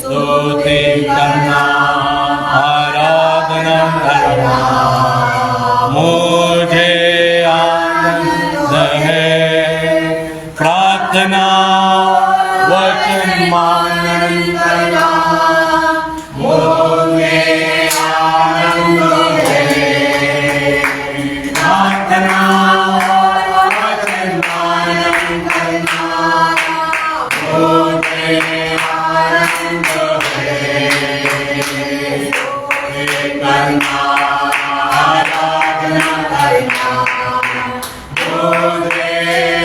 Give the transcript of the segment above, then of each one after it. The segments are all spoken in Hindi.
स्तुति करना, आराधना करना मुझे आनंद है। प्रार्थना वचन मानन करना मुझे आनंद है। प्रार्थना वचन मानन करना मुझे आनंद है। करना आराधना करना मुझे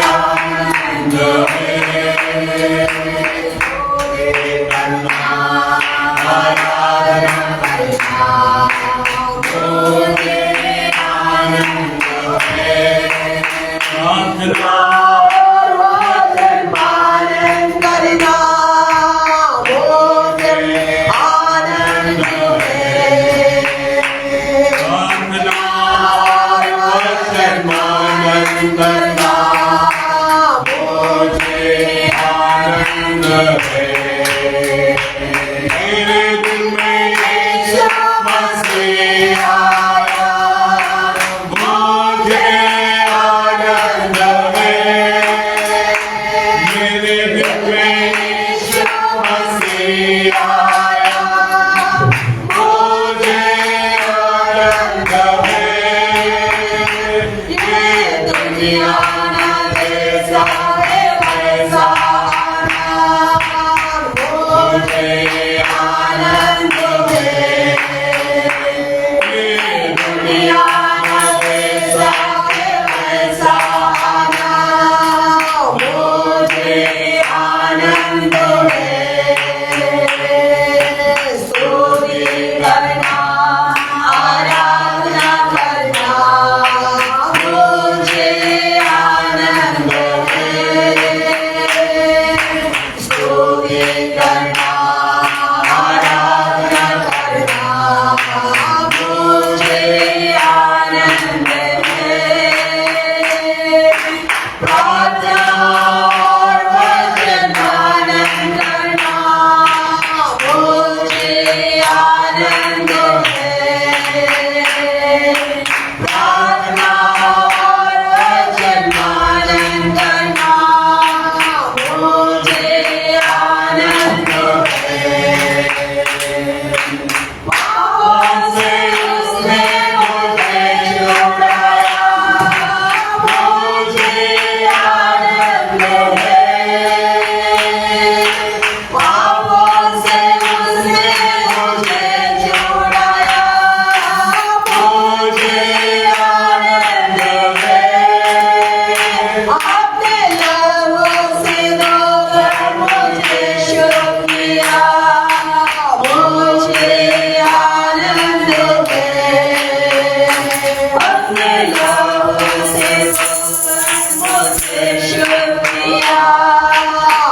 आनंद है। करना आराधना करना मुझे आनंद है। प्रार्थना करना मुझे आनंद है। मेरे दिल में यीशु मसीह आया, मुझे आनंद है। मेरे दिल में यीशु मसीह आया, मुझे आनंद है। दुनिया वैसा है वैसा मुझे आनंद है। दुनिया वैसा है वैसा मुझे आनंद है। स्तुति करना आराधना करना मुझे आनंद है। स्तुति करना आराधना करना मुझे आनंद है। प्रार्थना और वचन मानन करना मुझे आनंद है। प्रार्थना और वचन मानन करना मुझे आनंद है। पापों से उसने मुझे छुड़ाया, मुझे आनंद है। पापों से उसने मुझे छुड़ाया, मुझे आनंद है। अपने लबों से धोकर मुझे शुद्ध किया, मुझे आनंद है। अपने लबों से धोकर मुझे शुद्ध किया,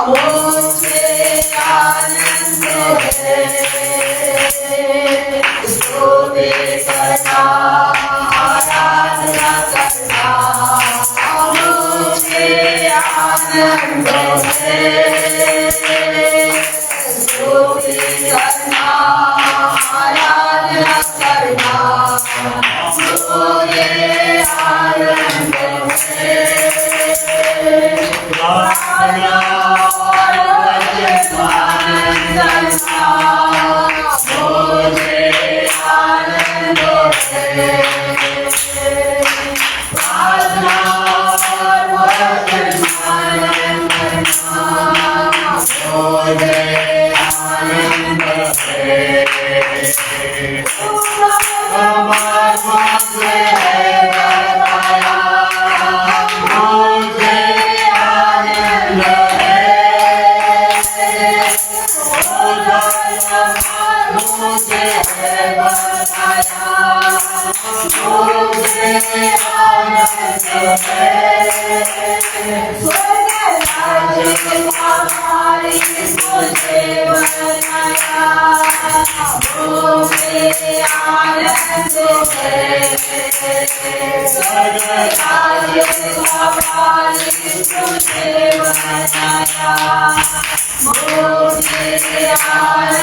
मुझे आनंद है। स्तुति करना आराधना करना मुझे आनंद है। स्तुति करना आराधना करना मुझे आनंद है। प्रार्थना और वचन मानन करना मुझे आनंद है। प्रार्थना और वचन मानन करना मुझे आनंद है। परमात्मा से है बताया, मुझे आनंद है। मुझे है बताया, मुझे आनंद है। स्वर्ग राज्य का मालिक मुझे बनाया, मुझे आनंद है। स्वर्ग राज्य का मालिक मुझे बनाया, मुझे आनंद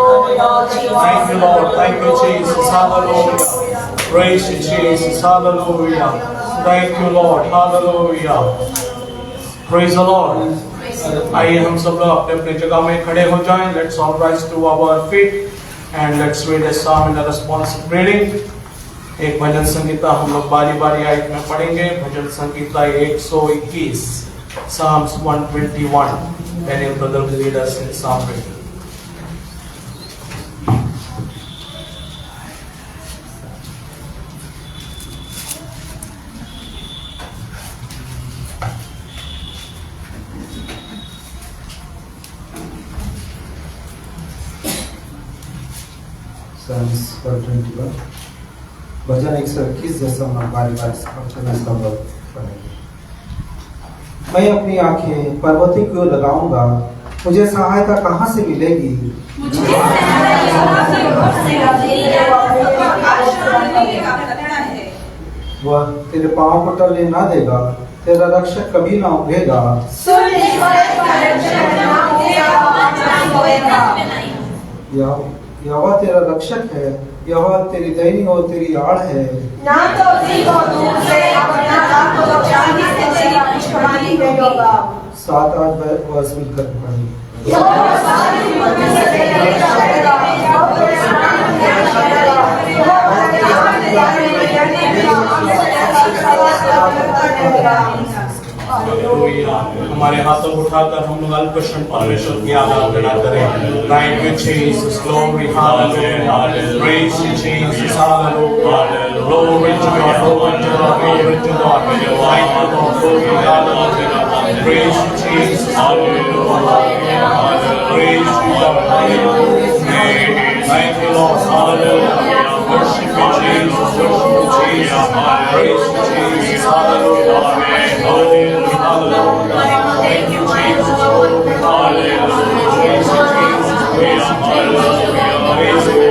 Thank you, Lord. Thank you, Jesus. Hallelujah. Praise you, Jesus. Hallelujah. Thank you, Lord. Hallelujah. Praise the Lord. आइए हम सब लोग अपने अपने जगह में खड़े हो जाएं. Let's all rise to our feet and let's read a psalm in a responsive reading. एक भजन संगीता हम लोग बारी बारी आयत में पढ़ेंगे। भजन Sangeeta 121, Psalms 121. Daniel brother will lead us in Psalm 20. Psalms 121 भजन 121 जैसा हम बारी बारी से पढ़ेंगे। मैं अपनी आंखें पर्वतों की ओर लगाऊंगा, मुझे सहायता कहाँ से मिलेगी? वह तेरे पाँव को टलने ना देगा, तेरा रक्षक कभी ना उभेगा। यहोवा तेरा रक्षक है, यहोवा तेरी दैनी और तेरी आड़ है। ना तो ठीक हो दूर से और ना लाखों लोग चांदी से तेरी पुष्टमानी में होगा। 7-8 वर्ष मिलकर पढ़ेंगे। यहोवा सारी दुनिया से तेरे रक्षक है, यहोवा तेरे नाम के रक्षक है, यहोवा तेरे नाम के जाने में रहने में हमसे हालेलुया। हमारे हाथों को उठाकर हम लोग अल्पक्षण परमेश्वर की आराधना करें। Thank you Jesus, glory, hallelujah, praise you Jesus, hallelujah, glory to God, glory to God, glory to God. Thank you Lord, glory, hallelujah, praise you Jesus, hallelujah, praise you Lord, hallelujah, thank you Lord, hallelujah, worship you Jesus, worship you Jesus, praise you Jesus, hallelujah, hallelujah. Thank you, Jesus. Hallelujah. Praise you, Jesus. Praise you, Jesus. Praise you,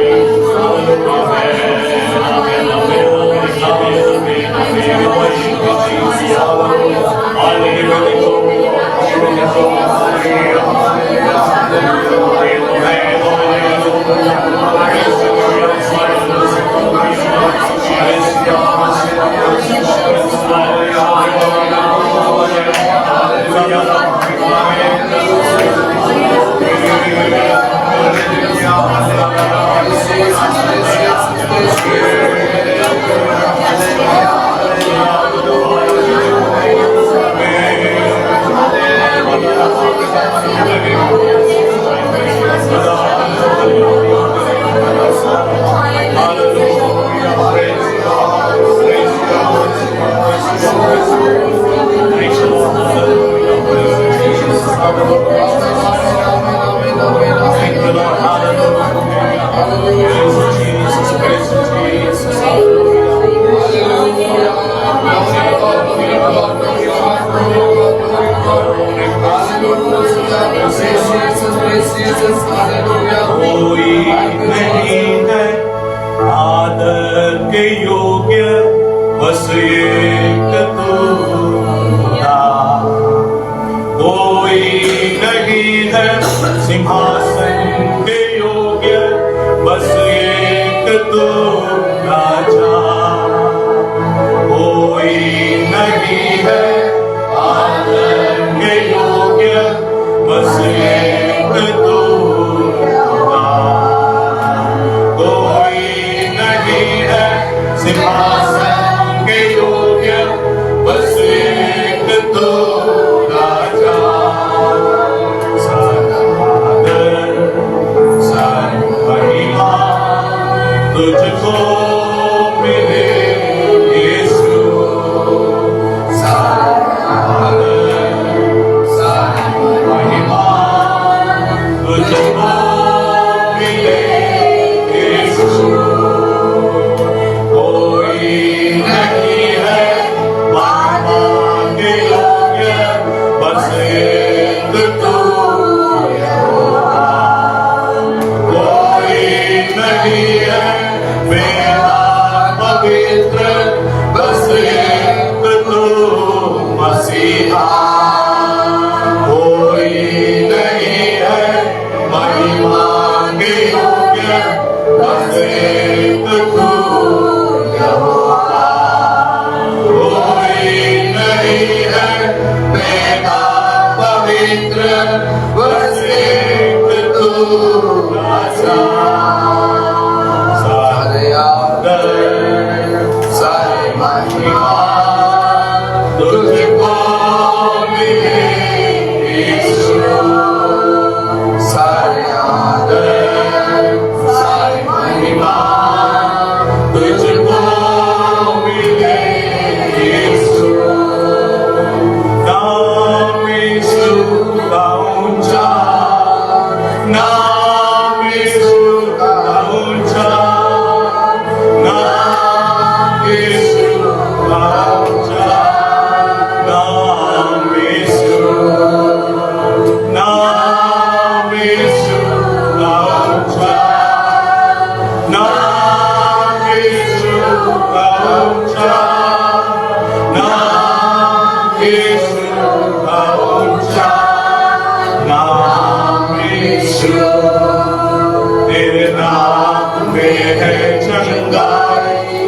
है चंगाई,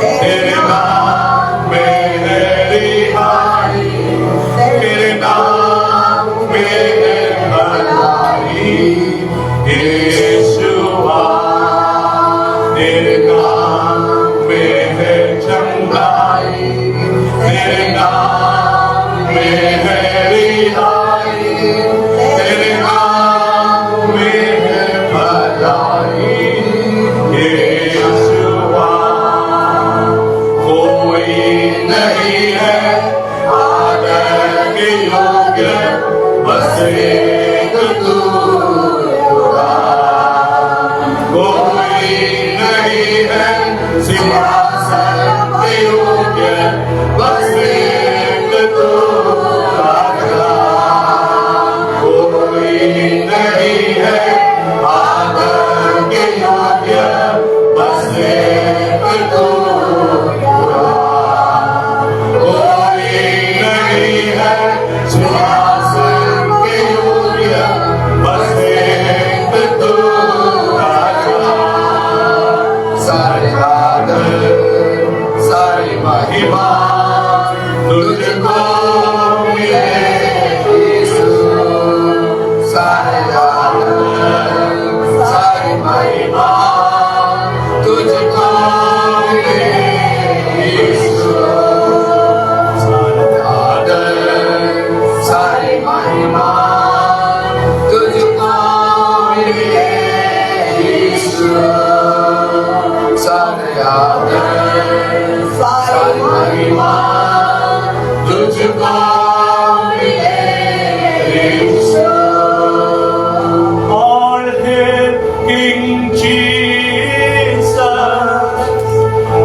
तेरे नाम में है रिहाई, तेरे नाम में है भलाई, यीशुआ। तेरे नाम में है चंगाई, तेरे नाम में है रिहाई, तेरे नाम में है भलाई, यीशुआ। कोई नहीं है आदर के योग्य, बस एक तू खुदा। कोई नहीं है सिंहासन के योग्य, बस एक तू राजा। कोई नहीं है आदर के योग्य, बस एक तू खुदा। कोई नहीं है सिंहासन के योग्य, बस एक तू राजा। सारे आदर सारी महिमा तुझको मिले यीशु। सारे आदर सारी महिमा तुझको मिले यीशु। सारे आदर सारी महिमा तुझको मिले यीशु। सारे आदर सारी महिमा तुझको मिले यीशु। All hail King Jesus,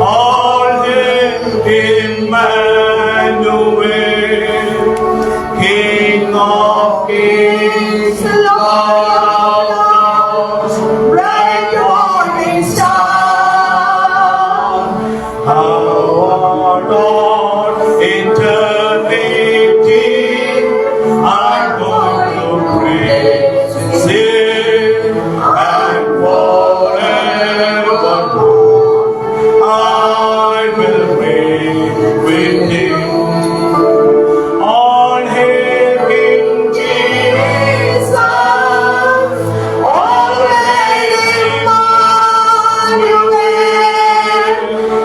all hail Emmanuel, King of Kings, Lord of Lords, bright morning star. Our Lord, eternity, I'm going to praise Him, and forevermore I will reign with Him. All hail King Jesus, all hail Emmanuel,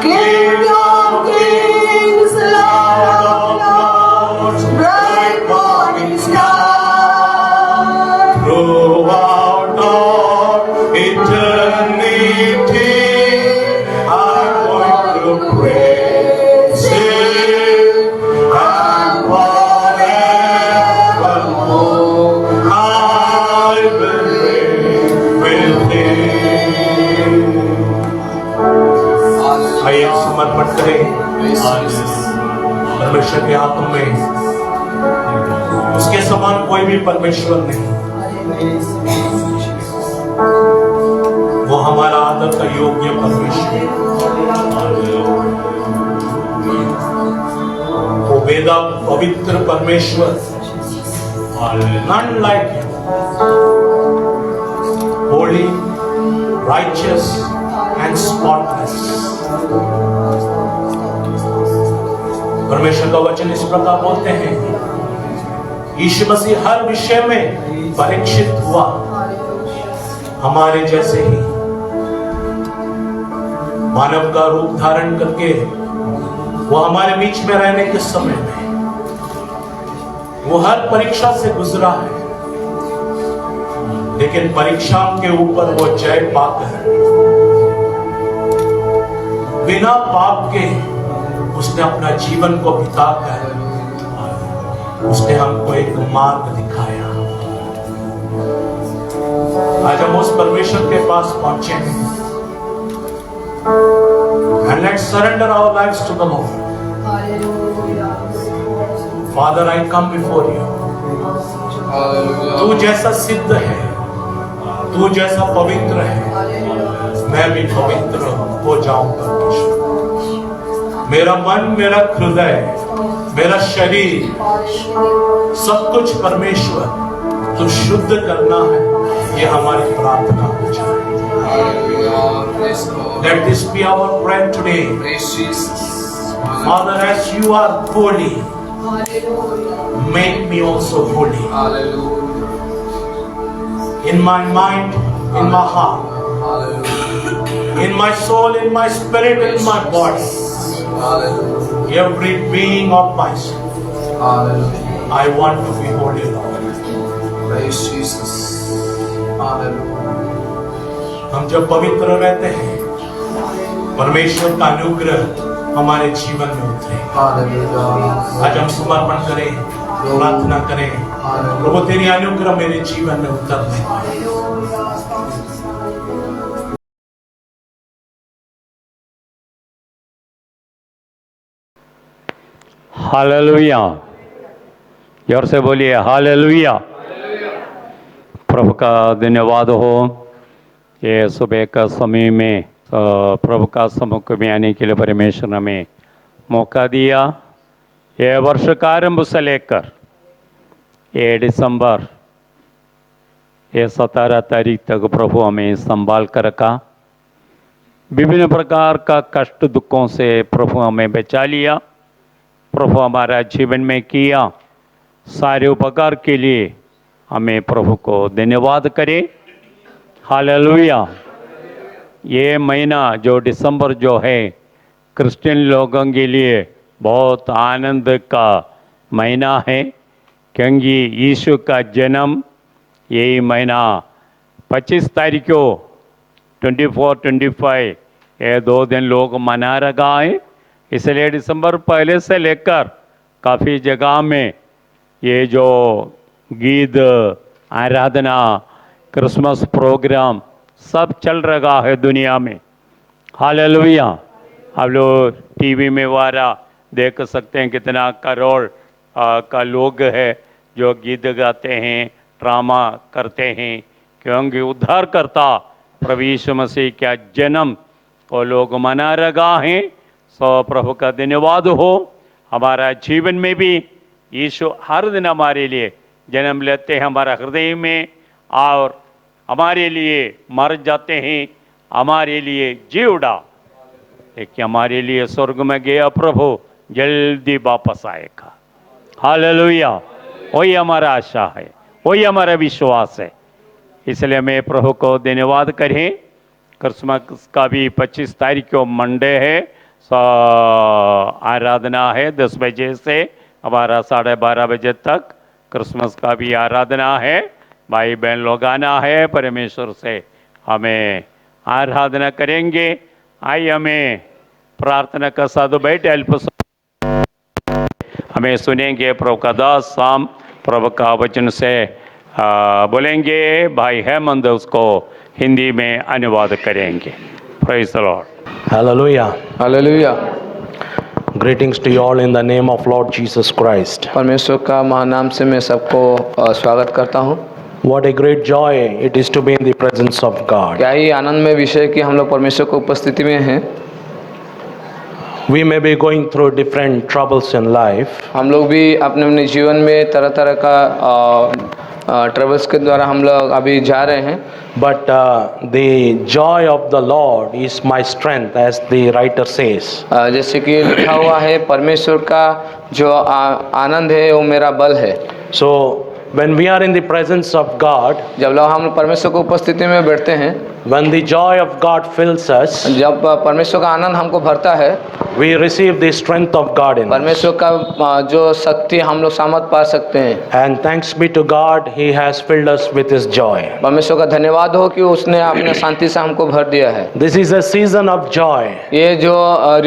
King of Kings, Lord of Lords, bright morning star. Throughout all eternity, I'm going to praise Him, and forevermore I will reign with Him. आइए समर्पण करें परमेश्वर के हाथों में। उसके समान कोई भी परमेश्वर नहीं। वो हमारा आदर का योग्य परमेश्वर, वो वेदा पवित्र परमेश्वर, none like Him, holy, righteous and spotless. परमेश्वर का वचन इस प्रकार बोलते हैं, यीशु मसीह हर विषय में परीक्षित हुआ हमारे जैसे ही, मानव का रूप धारण करके वो हमारे बीच में रहने के समय में वो हर परीक्षा से गुजरा है, लेकिन परीक्षाओं के ऊपर वो जय पाकर बिना पाप के उसने अपना जीवन को बिताकर उसने हमको एक मार्ग दिखाया। आज हम उस परमेश्वर के पास पहुंचे हैं। And let's surrender our lives to the Lord. Father, I come before you. तू जैसा सिद्ध है, तू जैसा पवित्र है, मैं भी पवित्र हो जाऊं परमेश्वर। मेरा मन, मेरा हृदय, मेरा शरीर, सब कुछ परमेश्वर तू शुद्ध करना है, ये हमारी प्रार्थना हो जाए। Let this be our prayer today. Praise Jesus. Father, as you are holy, make me also holy. Hallelujah. In my mind, in my heart, Hallelujah. in my soul, in my spirit, in my body, Hallelujah. every being of myself, Hallelujah. I want to be holy, Lord. Praise Jesus. Hallelujah. हम जब पवित्र रहते हैं, परमेश्वर का अनुग्रह हमारे जीवन में उतरे। Hallelujah. आज हम समर्पण करें, प्रार्थना करें, प्रभु तेरी अनुग्रह मेरे जीवन में उतरने पाए। हालेलुया, जोर से बोलिए हालेलुया। प्रभु का धन्यवाद हो, ये सुबह का समय में प्रभु का सम्मुख में आने के लिए परमेश्वर ने हमें मौका दिया। ये वर्ष का आरंभ से लेकर ये दिसंबर ये 17 तारीख तक प्रभु हमें संभाल कर रखा। विभिन्न प्रकार का कष्ट दुखों से प्रभु हमें बचा लिया। प्रभु हमारा जीवन में किया सारे उपकार के लिए हमें प्रभु को धन्यवाद करें। हालेलुया। ये महीना जो दिसंबर जो है क्रिश्चियन लोगों के लिए बहुत आनंद का महीना है, क्योंकि यीशु का जन्म यही महीना 25 तारीख को 24-25 ये 2 दिन लोग मना रहा है। इसलिए दिसंबर पहले से लेकर काफ़ी जगह में ये जो गीत, आराधना, क्रिसमस प्रोग्राम सब चल रहा है दुनिया में। हालेलुया। आप लोग टीवी में वारा देख सकते हैं कितना करोड़ का लोग है जो गीत गाते हैं, ड्रामा करते हैं, क्योंकि उद्धारकर्ता प्रभु यीशु मसीह का जन्म वो लोग मना रहा हैं। सो प्रभु का धन्यवाद हो। हमारा जीवन में भी यीशु हर दिन हमारे लिए जन्म लेते हैं हमारा हृदय में, और हमारे लिए मर जाते हैं, हमारे लिए जी उड़ा, लेकिन हमारे लिए स्वर्ग में गया प्रभु जल्दी वापस आएगा। हालेलुया। वही हमारा आशा है, वही हमारा विश्वास है। इसलिए मैं प्रभु को धन्यवाद करें। क्रिसमस का भी 25 तारीख को मंडे है, आराधना है 10 बजे से हमारा 12:30 बजे तक। क्रिसमस का भी आराधना है, भाई बहन लोग आना है, परमेश्वर से हमें आराधना करेंगे। आइए हमें प्रार्थना का साधु बैठे अल्प हमें सुनेंगे। प्रभु का दास शाम प्रभु का वचन से बोलेंगे, भाई हेमंत उसको हिंदी में अनुवाद करेंगे। Praise the Lord. Hallelujah. Hallelujah. Greetings to you all in the name of Lord Jesus Christ. परमेश्वर का महानाम से मैं सबको स्वागत करता हूँ। What a great joy it is to be in the presence of God. क्या ही आनंद में विषय कि हम लोग परमेश्वर की उपस्थिति में हैं। We may be going through different troubles in life, हम लोग भी अपने अपने जीवन में तरह तरह का ट्रबल्स के द्वारा हम लोग अभी जा रहे हैं, but the joy of the Lord is my strength, as the writer says. जैसे कि लिखा हुआ है, परमेश्वर का जो आनंद है वो मेरा बल है। So when we are in the presence of God, जब लोग हम परमेश्वर की उपस्थिति में बैठते हैं, when the joy of God fills us, जब परमेश्वर का आनंद हमको भरता है, we receive the strength of God in us. परमेश्वर का जो शक्ति हम लोग सामर्थ पा सकते हैं। And thanks be to God, He has filled us with His joy. परमेश्वर का धन्यवाद हो कि उसने अपने शांति से हमको भर दिया है। This is a season of joy, ये जो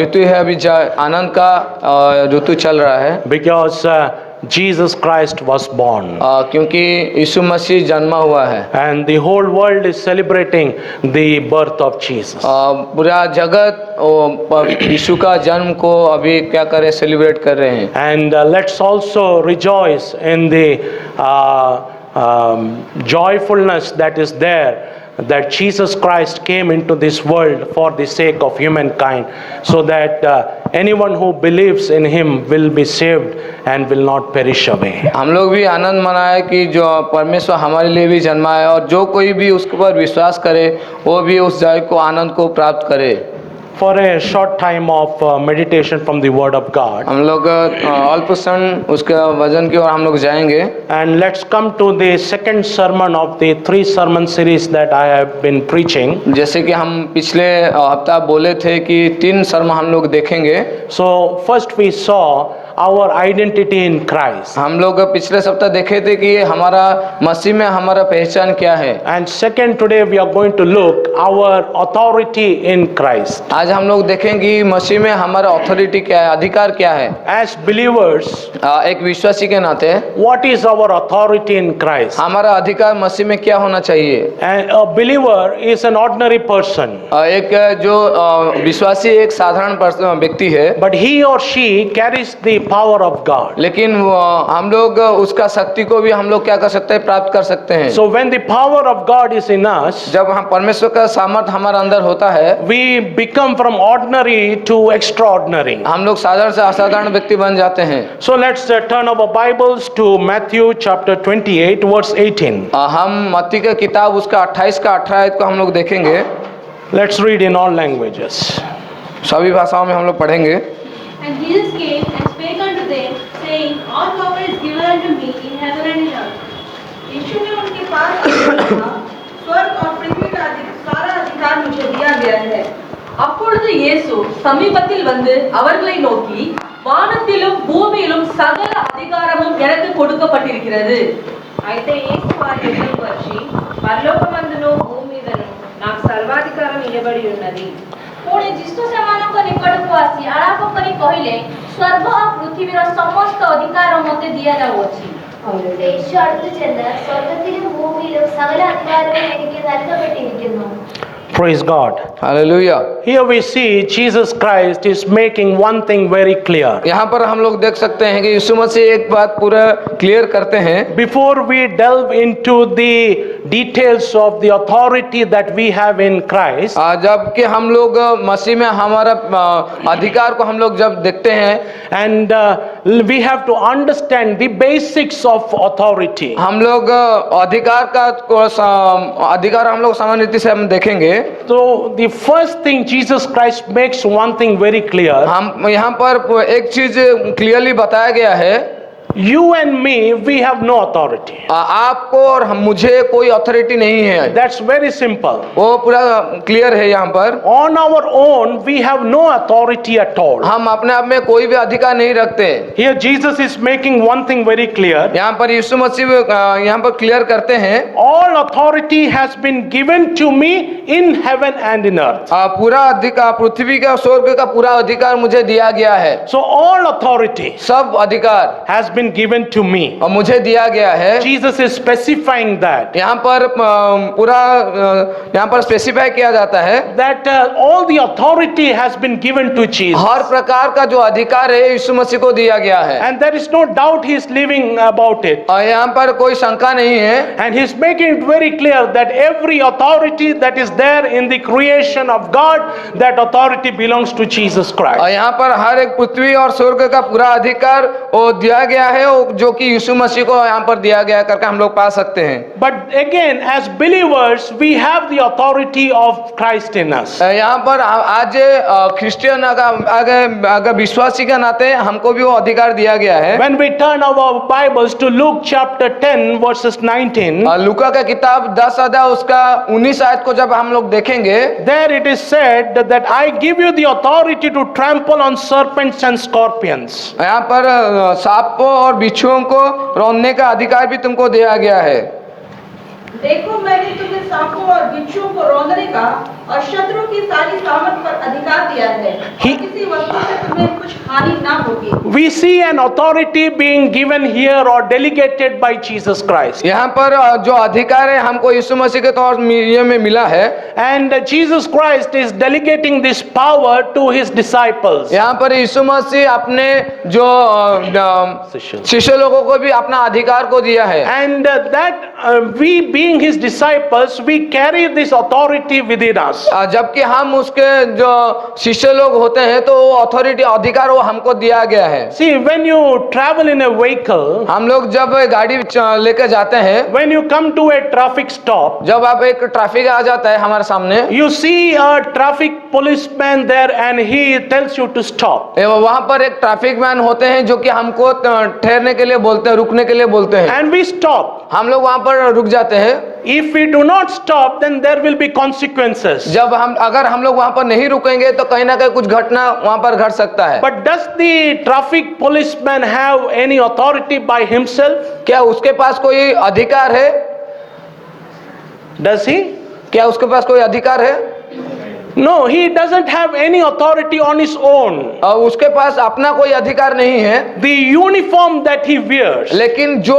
ऋतु है अभी आनंद का ऋतु चल रहा है, because Jesus Christ was born. क्योंकि यीशु मसीह जन्मा हुआ है, And the whole world is celebrating the birth of Jesus. पूरा जगत यीशु का जन्म को अभी क्या करे, सेलिब्रेट कर रहे हैं। And let's also rejoice in the joyfulness that is there that Jesus Christ came into this world for the sake of humankind, so that anyone who believes in him will be saved and will not perish away. हम लोग भी आनंद मनाए कि जो परमेश्वर हमारे लिए भी जन्मा है और जो कोई भी उसके ऊपर विश्वास करे वो भी उस जय को आनंद को प्राप्त करे। For a short time of meditation from the Word of God, हम लोग अल्प क्षण उसके वजन की ओर हम लोग जाएंगे। and let's come to the second sermon of the 3 sermon series that I have been preaching. जैसे कि हम पिछले हफ्ता बोले थे कि 3 सर्मन हम लोग देखेंगे। So first we saw our identity in Christ, हम लोग पिछले सप्ताह देखे थे कि हमारा मसीह में हमारा पहचान क्या है। and second today we are going to look our authority in Christ. आज हम लोग देखेंगे मसीह में हमारा अथॉरिटी क्या है, अधिकार क्या है। As believers, एक विश्वासी के नाते what is our authority in Christ? हमारा अधिकार मसीह में क्या होना चाहिए। And a believer is an ordinary person, एक जो विश्वासी एक साधारण व्यक्ति है, but he or she carries the power of God. लेकिन हम लोग उसका शक्ति को भी हम लोग क्या कर सकते हैं, प्राप्त कर सकते हैं। So when the power of God is in us, जब हम परमेश्वर का सामर्थ्य हमारे अंदर होता है, we become from ordinary to extraordinary. हम लोग साधारण से असाधारण व्यक्ति बन जाते हैं। So let's turn our Bibles to Matthew chapter 28 verse 18. हम मत्ती का किताब उसका 28 का 18 को हम लोग देखेंगे। Let's read in all languages. सभी भाषाओं में हम लोग पढ़ेंगे। And Jesus came and spake unto them, saying, All power is given unto me in heaven and in earth. यीशु ने उनके पास आकर कहा, स्वर्ग और पृथ्वी का सारा अधिकार मुझे दिया गया है। அப்பொழுது இயேசு சமீபத்தில் வந்து அவர்களை நோக்கி, வானத்திலும் பூமியிலும் சகல அதிகாரமும் எனக்கு கொடுக்கப்பட்டிருக்கிறது। అయితే యేసు వారి యొద్దకు వచ్చి, పరలోకమందును భూమి మీదను నాకు సర్వాధికారం ఇవ్వబడి ఉన్నది। पुणी जिष्णु सेमानक निकटକୁ आसी आलाप କରି କହିଲେ, ସ୍ୱର୍ଗ ଓ ପୃଥିବୀର ସମସ୍ତ ଅଧିକାର ମୋତେ ଦିଆଯାଉଅଛି। യേശു അടുത്ത് ചെന്ന് സ്വർഗ്ഗത്തിലും ഭൂമിയിലും സകല അധികാരവും എനിക്ക് നൽകപ്പെട്ടിരിക്കുന്നു। Praise God. Hallelujah. Here we see Jesus Christ is making one thing very clear. यहाँ पर हम लोग देख सकते हैं कि यीशु मसीह एक बात पूरा क्लियर करते हैं। Before we delve into the details of the authority that we have in Christ, जबकि हम लोग मसीह में हमारा अधिकार को हम लोग जब देखते हैं, and we have to understand the basics of authority. हम लोग अधिकार हम लोग सामान्य रीति से हम देखेंगे। So the first thing Jesus Christ makes one thing very clear. हम यहाँ पर एक चीज क्लियरली बताया गया है, You and me, we have no authority. आपको और मुझे कोई अथॉरिटी नहीं है। That's very simple. वो पूरा क्लियर है यहाँ पर। On our own, we have no authority at all. हम अपने आप में कोई भी अधिकार नहीं रखते। Here Jesus is making one thing very clear. यहाँ पर यीशु मसीह यहाँ पर क्लियर करते हैं, All authority has been given to me in heaven and in earth. पूरा अधिकार पृथ्वी का स्वर्ग का पूरा अधिकार मुझे दिया गया है। So all authority सब अधिकार has been given to me. और मुझे दिया गया है। Jesus is specifying that. यहाँ पर पूरा यहाँ पर स्पेसिफाई किया जाता है That all the authority has been given to Jesus. हर प्रकार का जो अधिकार है यीशु मसीह को दिया गया है। And there is no doubt he is living about it. और यहाँ पर कोई शंका नहीं है। And he is making it very clear that every authority that is there in the creation of God, that authority belongs to Jesus Christ. और यहाँ पर हर एक पृथ्वी और स्वर्ग का पूरा अधिकार वो दिया गया है, जो कि यीशु मसीह को यहाँ पर दिया गया करके हम लोग पा सकते हैं। But again, as believers, we have the authority of Christ in us. यहाँ पर आज क्रिश्चियन अगर विश्वासी के नाते हमको भी वो अधिकार दिया गया है। When we turn our Bibles to Luke chapter 10 verses 19, लूका का किताब 10 अध्याय उसका 19 आयत को जब हम लोग देखेंगे, there it is said that I give you the authority to trample on serpents and scorpions. यहाँ पर सांपों और बिच्छुओं को रौंदने का अधिकार भी तुमको दिया गया है। देखो मैंने तुम्हें सांपों और बिच्छुओं को रौंदने का और शत्रु की सारी कामत पर अधिकार दिया है और किसी वस्तु से तुम्हें कुछ हानि ना होगी। We see an authority being given here or delegated by Jesus Christ. यहाँ पर जो अधिकार है हमको यीशु मसीह के तौर में मिला है, And Jesus Christ is delegating this power to his disciples. यहाँ पर यीशु मसीह अपने जो शिष्य लोगों को भी अपना अधिकार को दिया है। And we being his disciples, we carry this authority within us. जबकि हम उसके जो शिष्य लोग होते हैं तो वो अथॉरिटी अधिकार वो हमको दिया गया है। See, when you travel in a vehicle, हम लोग जब गाड़ी लेकर जाते हैं, when you come to a traffic stop, जब आप एक ट्रैफिक आ जाता है हमारे सामने, you see a traffic policeman there and he tells you to stop. वहाँ पर एक ट्रैफिक मैन होते हैं जो कि हमको ठहरने के लिए बोलते हैं, रुकने के लिए बोलते हैं। And we stop. हम लोग वहाँ पर रुक जाते हैं। If we do not stop, then there will be consequences. अगर हम लोग वहाँ पर नहीं रुकेंगे तो कहीं ना कहीं कुछ घटना वहाँ पर घट सकता है। But does the traffic policeman have any authority by himself? क्या उसके पास कोई अधिकार है? Does he? क्या उसके पास कोई अधिकार है? No, he doesn't have any authority on his own. उसके पास अपना कोई अधिकार नहीं है। The uniform that he wears, लेकिन जो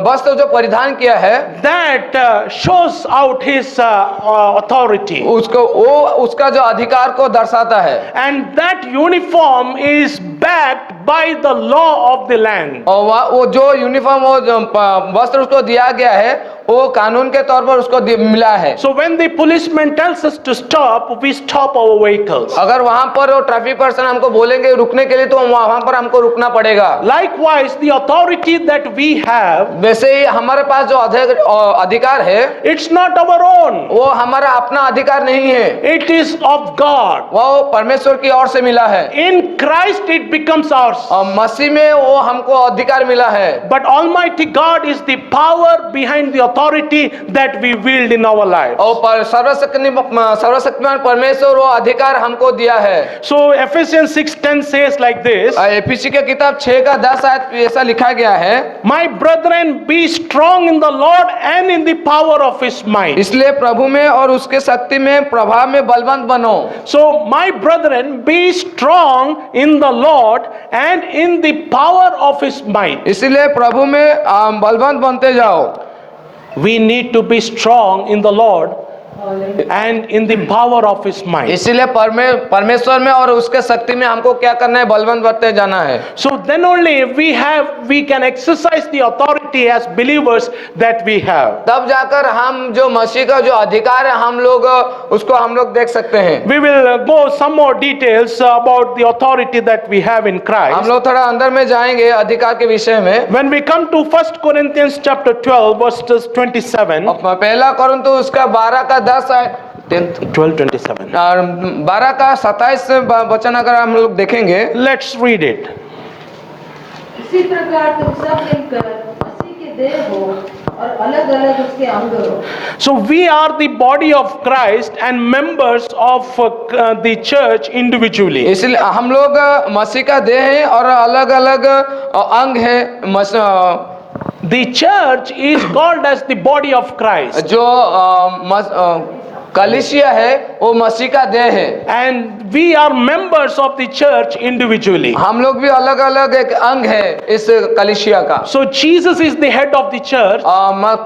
वस्त्र जो परिधान किया है, that shows out his authority. उसका जो अधिकार को दर्शाता है। And that uniform is backed by the law of the land. और वो जो यूनिफॉर्म वो जो वस्त्र उसको दिया गया है वो कानून के तौर पर उसको मिला है। So when the policeman tells us to stop, we stop our vehicles. अगर वहाँ पर वो ट्रैफिक पर्सन हमको बोलेंगे रुकने के लिए तो वहाँ पर हमको रुकना पड़ेगा। Likewise, the authority that we have, वैसे ही हमारे पास जो अधिकार है, it's not our own. वो हमारा अपना अधिकार नहीं है। It is of God. वो परमेश्वर की ओर से मिला है। In Christ it becomes ours. और मसीह में वो हमको अधिकार मिला है। But Almighty God is the power behind the authority that we wield in our lives. और सर्वशक्तिमान परमेश्वर वो अधिकार हमको दिया है। So Ephesians 6:10 says like this. एफिसी के किताब 6:10 ऐसा लिखा गया है, My brethren, be strong in the Lord and in the power of his might. इसलिए प्रभु में और उसके शक्ति में प्रभाव में बलवंत बनो। So my brethren, be strong in the Lord and in the power of his might. इसलिए प्रभु में बलवंत बनते जाओ। We need to be strong in the Lord and in the power of his might. इसीलिए परमेश्वर में और उसके शक्ति में हमको क्या करना है? बलवंत बढ़ते जाना है। So then only we can exercise the authority as believers that we have. तब जाकर हम जो मसीह का जो अधिकार है हम लोग उसको हम लोग देख सकते हैं। We will go some more details about the authority that we have in Christ. हम लोग थोड़ा अंदर में जाएंगे अधिकार के विषय में। When we come to 1 Corinthians chapter 12 verses 27. पहला कोरिन्थोस उसका 12 का 10 12:27 और 12 का 27 वचन अगर हम लोग देखेंगे, let's read it. इसी प्रकार तुम सब मिलकर मसीह के देह हो और अलग-अलग उसके अंग हो। So we are the body of Christ and members of the church individually. इसलिए हम लोग मसीह का देह है और अलग अलग अंग है। The church is called as the body of Christ. जो कलीसिया है वो मसीह का देह है। And we are members of the church individually. हम लोग भी अलग अलग एक अंग है इस कलीसिया का। So Jesus is the head of the church.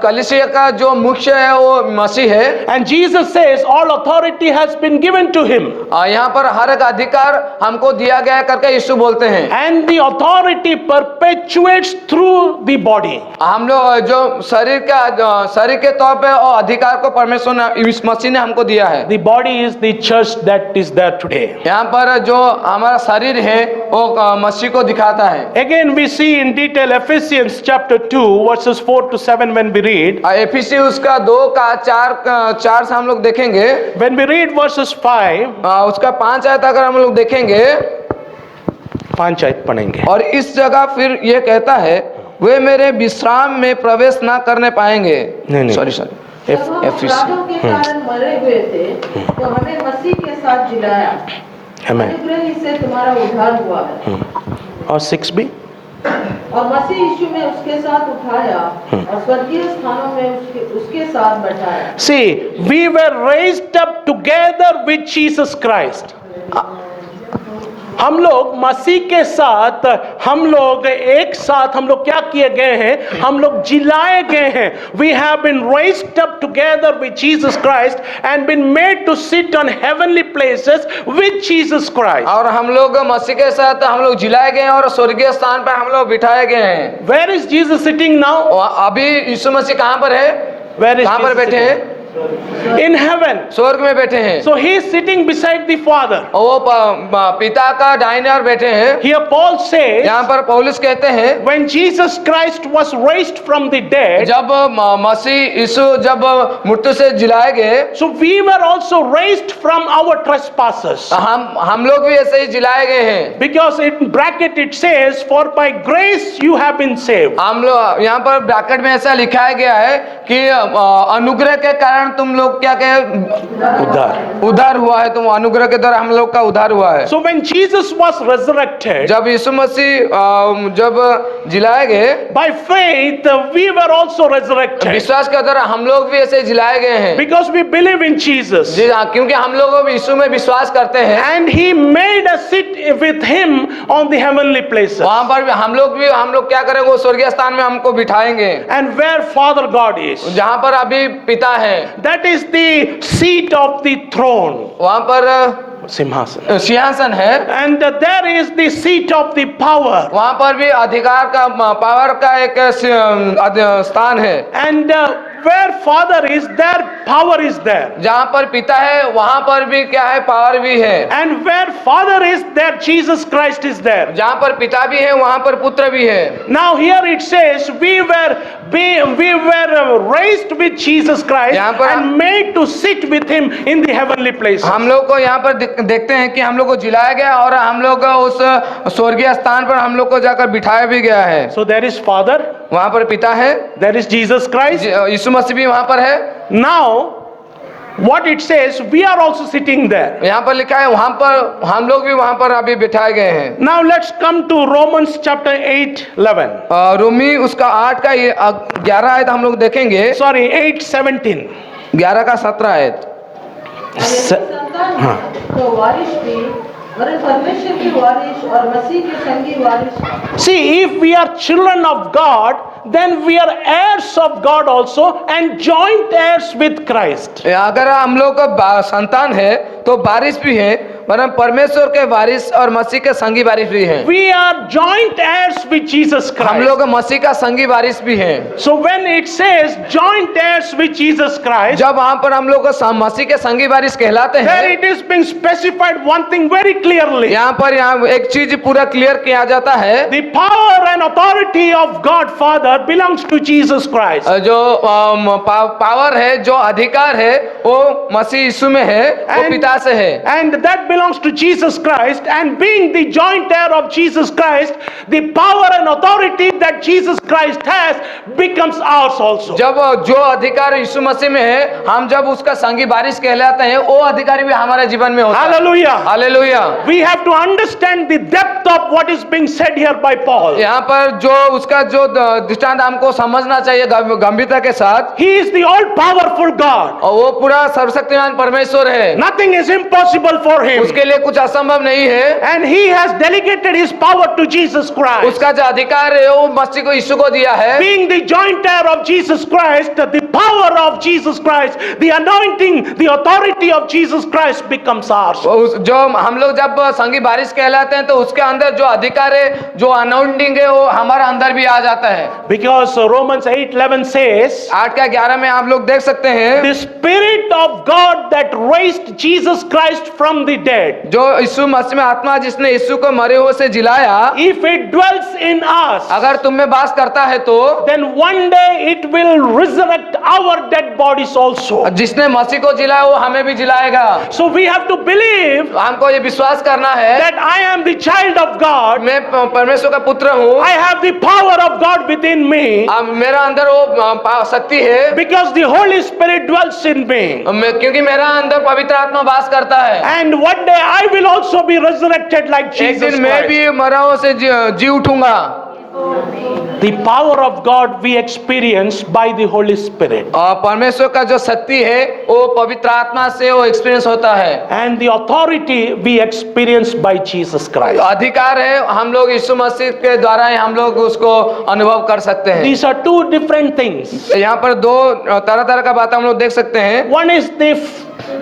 कलीसिया का जो मुख्य है वो मसीह है। And Jesus says all authority has been given to him. यहाँ पर हर एक अधिकार हमको दिया गया करके यीशु बोलते हैं। And the authority perpetuates through the body. हम लोग जो शरीर के तौर पे और अधिकार को परमेश्वर ने मसीह ने हमको दिया है। The body is the church that is there today. यहाँ पर जो हमारा शरीर है वो मसीह को दिखाता है। Again we see in detail Ephesians chapter 2 verses 4 to 7 when we read. एफिसी उसका 2 का 4 से हम लोग देखेंगे। When we read verses 5, उसका 5 आयत अगर हम लोग देखेंगे, 5 आयत पढ़ेंगे। और इस जगह फिर ये कहता है वे मेरे विश्राम में प्रवेश ना करने पाएंगे। सॉरी जब हम अपराधों के कारण मरे हुए थे तो हमें मसीह के साथ जिलाया। अनुग्रह से तुम्हारा उद्धार हुआ है। और 6 भी और मसीह यीशु में उसके साथ उठाया और स्वर्गीय स्थानों में उसके साथ बैठाया। See, we were raised up together with Jesus Christ. हम लोग मसीह के साथ, हम लोग एक साथ, हम लोग क्या किए गए हैं? हम लोग जिलाए गए हैं। We have been raised up together with Jesus Christ and been made to sit on heavenly places with Jesus Christ. और हम लोग मसीह के साथ हम लोग जिलाए गए हैं और स्वर्गीय स्थान पर हम लोग बिठाए गए हैं। Where is Jesus sitting now? अभी यीशु मसीह कहाँ पर है? Where is कहाँ पर Jesus बैठे sitting? हैं? In heaven. स्वर्ग में बैठे हैं। So he is sitting beside the Father. वो पिता का दाहिने ओर बैठे हैं। Here Paul says, यहाँ पर पौलुस कहते हैं, when Jesus Christ was raised from the dead, जब मसीह यीशु जब मृत्यु से जिलाए गए, so we were also raised from our trespasses. हम लोग भी ऐसे ही जिलाए गए हैं। Because in bracket it says, for by grace you have been saved. हम लोग यहाँ पर ब्रैकेट में ऐसा लिखाया गया है कि अनुग्रह के कारण तुम लोग क्या कहे? उद्धार हुआ है। तुम अनुग्रह के द्वारा हम लोग का उद्धार हुआ है। So when Jesus was resurrected, जब यीशु मसीह जब जिलाए गए, by faith we were also resurrected. विश्वास के द्वारा हम लोग भी ऐसे जिलाए गए हैं। Because we believe in Jesus. जी हाँ, क्योंकि हम लोग यीशु में विश्वास करते हैं। And he made us sit with him on the heavenly places. वहाँ पर भी हम लोग क्या करेंगे? वो स्वर्गीय स्थान में हमको बिठाएंगे। And where Father God is, जहाँ पर अभी पिता है, that is the seat of the throne. वहाँ पर सिंहासन, सिंहासन है। and there is the seat of the power. वहाँ पर भी अधिकार का, पावर का एक स्थान है। And where Father is, there power is there. जहाँ पर पिता है वहाँ पर भी क्या है? पावर भी है। And where Father is, there Jesus Christ is there. जहाँ पर पिता भी है वहाँ पर पुत्र भी है। Now here it says we were raised with Jesus Christ and made to sit with him in the heavenly places. हम लोग को यहाँ पर देखते हैं कि हम लोग को जिलाया गया और हम लोग उस स्वर्गीय स्थान पर हम लोग को जाकर बिठाया भी गया है। So there is Father, वहाँ पर पिता है, there is Jesus Christ, यीशु मसीह भी वहाँ पर है। Now what it says, we are also sitting there. यहाँ पर लिखा है वहाँ पर हम लोग भी वहाँ पर अभी बिठाए गए हैं। Now let's come to Romans chapter 8:11. रोमी उसका 8 का 11 आयत हम लोग देखेंगे। Sorry, 8:17. 11 का 17 आयत। संतान है तो वारिश भी, वरन परमेश्वर की वारिश और मसीह के संगी वारिश। See, if we are children of God, then we are heirs of God also and joint heirs with Christ. अगर हम लोग का संतान है तो वारिस भी है, वरन परमेश्वर के वारिस और मसीह के संगी वारिस भी हैं। We are joint heirs with Jesus Christ. हम लोग मसीह का संगी वारिस भी हैं। So when it says joint heirs with Jesus Christ, जब वहाँ पर हम लोग को मसीह के संगी वारिस कहलाते हैं, there it is being specified one thing very clearly. यहाँ पर एक चीज पूरा क्लियर किया जाता है। The power and authority of God Father belongs to Jesus Christ. जो पावर है, जो अधिकार है, वो मसीह यीशु में है, वो पिता से है। And that belongs to Jesus Christ, and being the joint heir of Jesus Christ, the power and authority that Jesus Christ has becomes ours also. जब जो अधिकार यीशु मसीह में है, हम जब उसका संगी वारिस कहलाते हैं, वो अधिकारी भी हमारे जीवन में होता है। Hallelujah. Hallelujah. We have to understand the depth of what is being said here by Paul. यहाँ पर जो उसका जो दृष्टांत हमको समझना चाहिए गंभीरता के साथ। He is the all-powerful God. और वो पूरा सर्वशक्तिमान परमेश्वर है। Nothing is impossible for him. उसके लिए कुछ असंभव नहीं है। And he has delegated his power to Jesus Christ. उसका जो अधिकार है वो मसीह को यीशु को दिया है। Being the joint heir of Jesus Christ, the power of Jesus Christ, the anointing, the authority of Jesus Christ becomes ours. जो हम लोग जब संगी वारिस कहलाते हैं तो उसके अंदर जो अधिकार है, जो अनाउंटिंग है, वो हमारे अंदर भी आ जाता है। Because Romans 8:11 says, 8 का 11 में आप लोग देख सकते हैं, the Spirit of God that raised Jesus Christ from the dead, जो यीशु मसीह में आत्मा जिसने यीशु को मरे हुए से जिलाया, if it dwells in us, अगर तुम में वास करता है तो then one day it will resurrect our dead bodies also. जिसने मसीह को जिलाया वो हमें भी जिलाएगा। So we have to believe हमको ये विश्वास करना है that I am the child of God. मैं परमेश्वर का पुत्र हूँ। I have the power of God within me. मेरा अंदर वो शक्ति है, Because the Holy Spirit dwells in me. क्योंकि मेरा अंदर पवित्र आत्मा वास करता है। And one day I will also be resurrected like एक Jesus दिन मैं Christ. भी मरा हुआ से जी उठूंगा। The power of God we experience by the Holy Spirit. और परमेश्वर का जो शक्ति है वो पवित्र आत्मा से वो एक्सपीरियंस होता है। And the authority we experience by Jesus Christ. अधिकार है हम लोग यीशु मसीह के द्वारा ही हम लोग उसको अनुभव कर सकते हैं। These are two different things. यहाँ पर दो तरह का बात हम लोग देख सकते हैं। One is the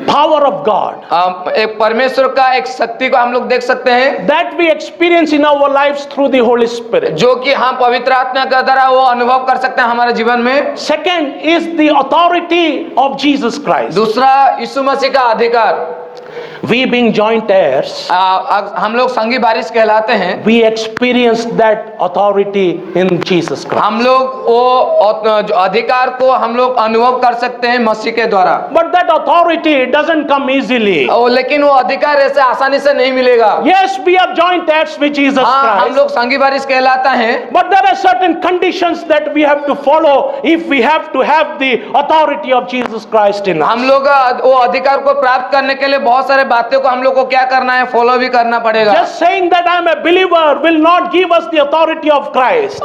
power of God एक परमेश्वर का एक शक्ति को हम लोग देख सकते हैं that we experience in our lives through the Holy Spirit. जो कि हम पवित्र आत्मा के द्वारा वो अनुभव कर सकते हैं हमारे जीवन में। Second is the authority of Jesus Christ. दूसरा यीशु मसीह का अधिकार। We being joint heirs, हम लोग संगी वारिस कहलाते हैं। we experience that authority in Jesus Christ. हम लोग वो जो अधिकार को हम लोग अनुभव कर सकते हैं मसीह के द्वारा। But that authority doesn't come easily. लेकिन वो अधिकार ऐसे आसानी से नहीं मिलेगा। Yes, we are joint heirs with Jesus हाँ, हम Christ. लोग संगी वारिस कहलाता हैं। But there are certain conditions that we have to follow if we have to have the authority of Jesus Christ in us. हम लोग वो अधिकार को प्राप्त करने के लिए बहुत सारे बातें को हम लोग को क्या करना है, फॉलो भी करना पड़ेगा। Just saying that I am a believer will not give us the authority of Christ.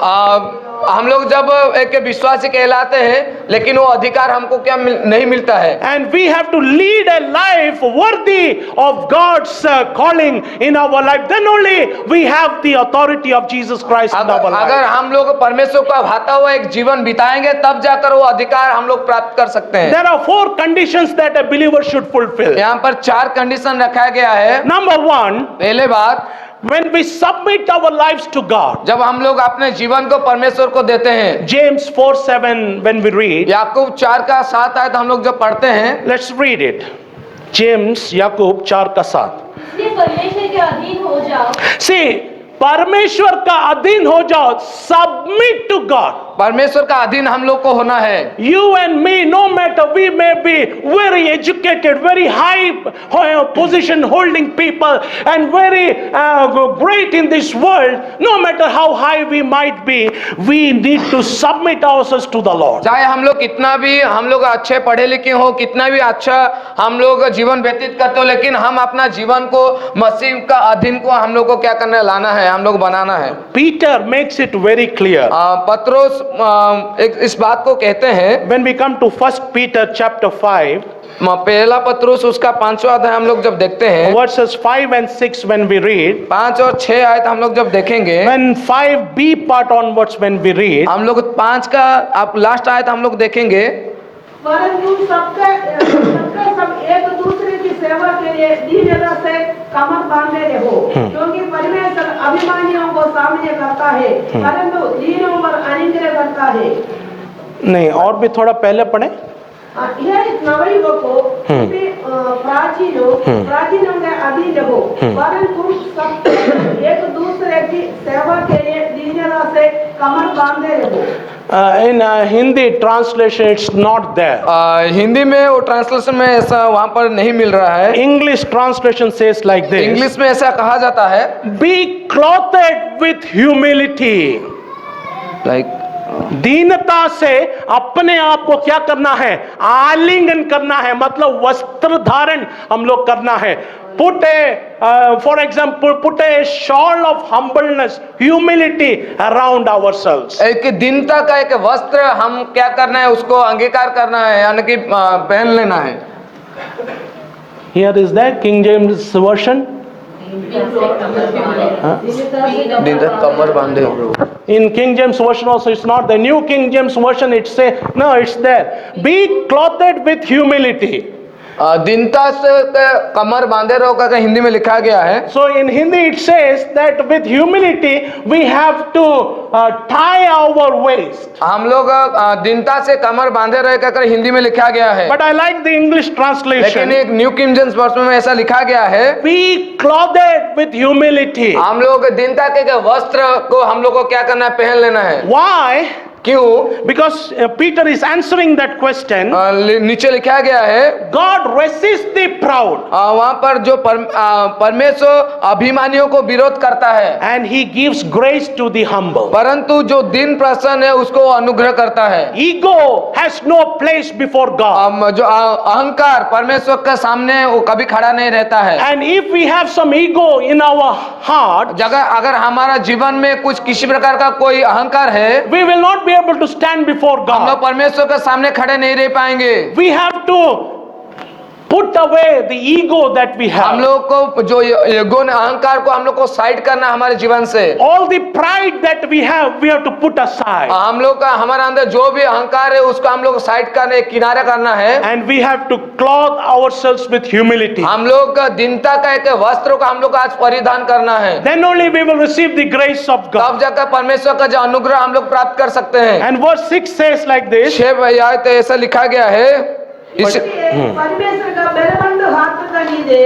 हम लोग जब एक विश्वासी कहलाते हैं लेकिन वो अधिकार हमको क्या नहीं मिलता है। And we have to lead a life worthy of God's calling in our life. Then only we have the authority of Jesus Christ in our life. अगर हम लोग परमेश्वर को भाता हुआ एक जीवन बिताएंगे तब जाकर वो अधिकार हम लोग प्राप्त कर सकते हैं। There are 4 conditions that a believer should fulfill. यहाँ पर 4 कंडीशन रखा गया है। Number 1, पहले बात, when we submit our lives to God. जब हम लोग अपने जीवन को परमेश्वर को देते हैं। James 4:7 when we read. याकूब 4:7 आयत हम लोग जब पढ़ते हैं। Let's read it. James याकूब 4:7. इसलिए परमेश्वर के अधीन हो जाओ। See, परमेश्वर का अधीन हो जाओ. Submit to God. परमेश्वर का अधीन हम लोग को होना है। You and me, no matter we may be very educated, very high position holding people and very great in this world, no matter how high we might be, we need to submit ourselves to the Lord. चाहे हम लोग कितना भी हम लोग अच्छे पढ़े लिखे हो, कितना भी अच्छा हम लोग जीवन व्यतीत करते हो, लेकिन हम अपना जीवन को मसीह का अधीन को हम लोग को क्या करना लाना है, हम लोग बनाना है। Peter makes it very clear. पत्रोस एक इस बात को कहते हैं। When we come to 1 Peter chapter 5, पहला पत्रोस उसका 5वां अध्याय हम लोग जब देखते हैं, verses 5 and 6 when we read, 5 और 6 आयत हम लोग जब देखेंगे, when 5b part onwards when we read, हम लोग 5 का आप लास्ट आयत हम लोग देखेंगे। परंतु सबके सब एक दूसरे की सेवा के लिए दीनता से कमर बांधे रहो, क्योंकि परमेश्वर अभिमानियों को सामने करता है परंतु दीनों पर अनुग्रह करता है। नहीं, और भी थोड़ा पहले पढ़े। यह नवयुवकों को प्राचीनों के अधीन रहो, परंतु सब एक दूसरे की सेवा के लिए दीनता से कमर बांधे रहो। In Hindi translation it's not there. Hindi में वो ट्रांसलेशन में ऐसा वहाँ पर नहीं मिल रहा है। English translation says like this. English में ऐसा कहा जाता है, Be clothed with humility. Like दीनता से अपने आप को क्या करना है, आलिंगन करना है, मतलब वस्त्र धारण हम लोग करना है। Put a, for example, put a shawl of humbleness, humility around ourselves. एक दीनता का एक वस्त्र हम क्या करना है, उसको अंगीकार करना है, यानी कि पहन लेना है। Here is that King James version. दीनता कमर बांधे हो। In King James version also it's not. The New King James version it say no, it's there. Be clothed with humility. दीनता से कमर बांधे रहो करके हिंदी में लिखा गया है। So in Hindi it says that with humility we have to tie our waist. हम लोग दीनता से कमर बांधे रहे कर हिंदी में लिखा गया है। But I like the English translation. लेकिन एक न्यू किंग जेम्स वर्जन में ऐसा लिखा गया है, Be clothed with humility. हम लोग दीनता के वस्त्र को हम लोग को क्या करना है, पहन लेना है। Why? क्यों? Because Peter is answering that question. नीचे लिखा गया है, God resists the proud वहां पर जो परमेश्वर अभिमानियों को विरोध करता है, and he gives grace to the humble. परंतु जो दिन प्रसन्न है उसको अनुग्रह करता है। Ego has no place before God. जो अहंकार परमेश्वर के सामने वो कभी खड़ा नहीं रहता है। And if we have some ego in our heart, अगर हमारा जीवन में कुछ किसी प्रकार का कोई अहंकार है, we will not be able to stand before हम God. लोग परमेश्वर के सामने खड़े नहीं रह पाएंगे। We have to put away the ego that we हम have. लोग को जो ईगो अहंकार को हम लोग को साइड करना हमारे जीवन से। All the pride that we have to put aside. हम लोग का हमारे अंदर जो भी अहंकार है उसको हम लोग साइड करने किनारे करना है। And we have to clothe ourselves with humility. हम लोग का दीनता का एक वस्त्र को हम लोग आज परिधान करना है। Then only we will receive the grace of God. तब जाकर परमेश्वर का जो अनुग्रह हम लोग प्राप्त कर सकते हैं। And verse 6 says like this. 6 आयत ऐसा लिखा गया है, इस परमेश्वर का बलवंत हाथ का नीचे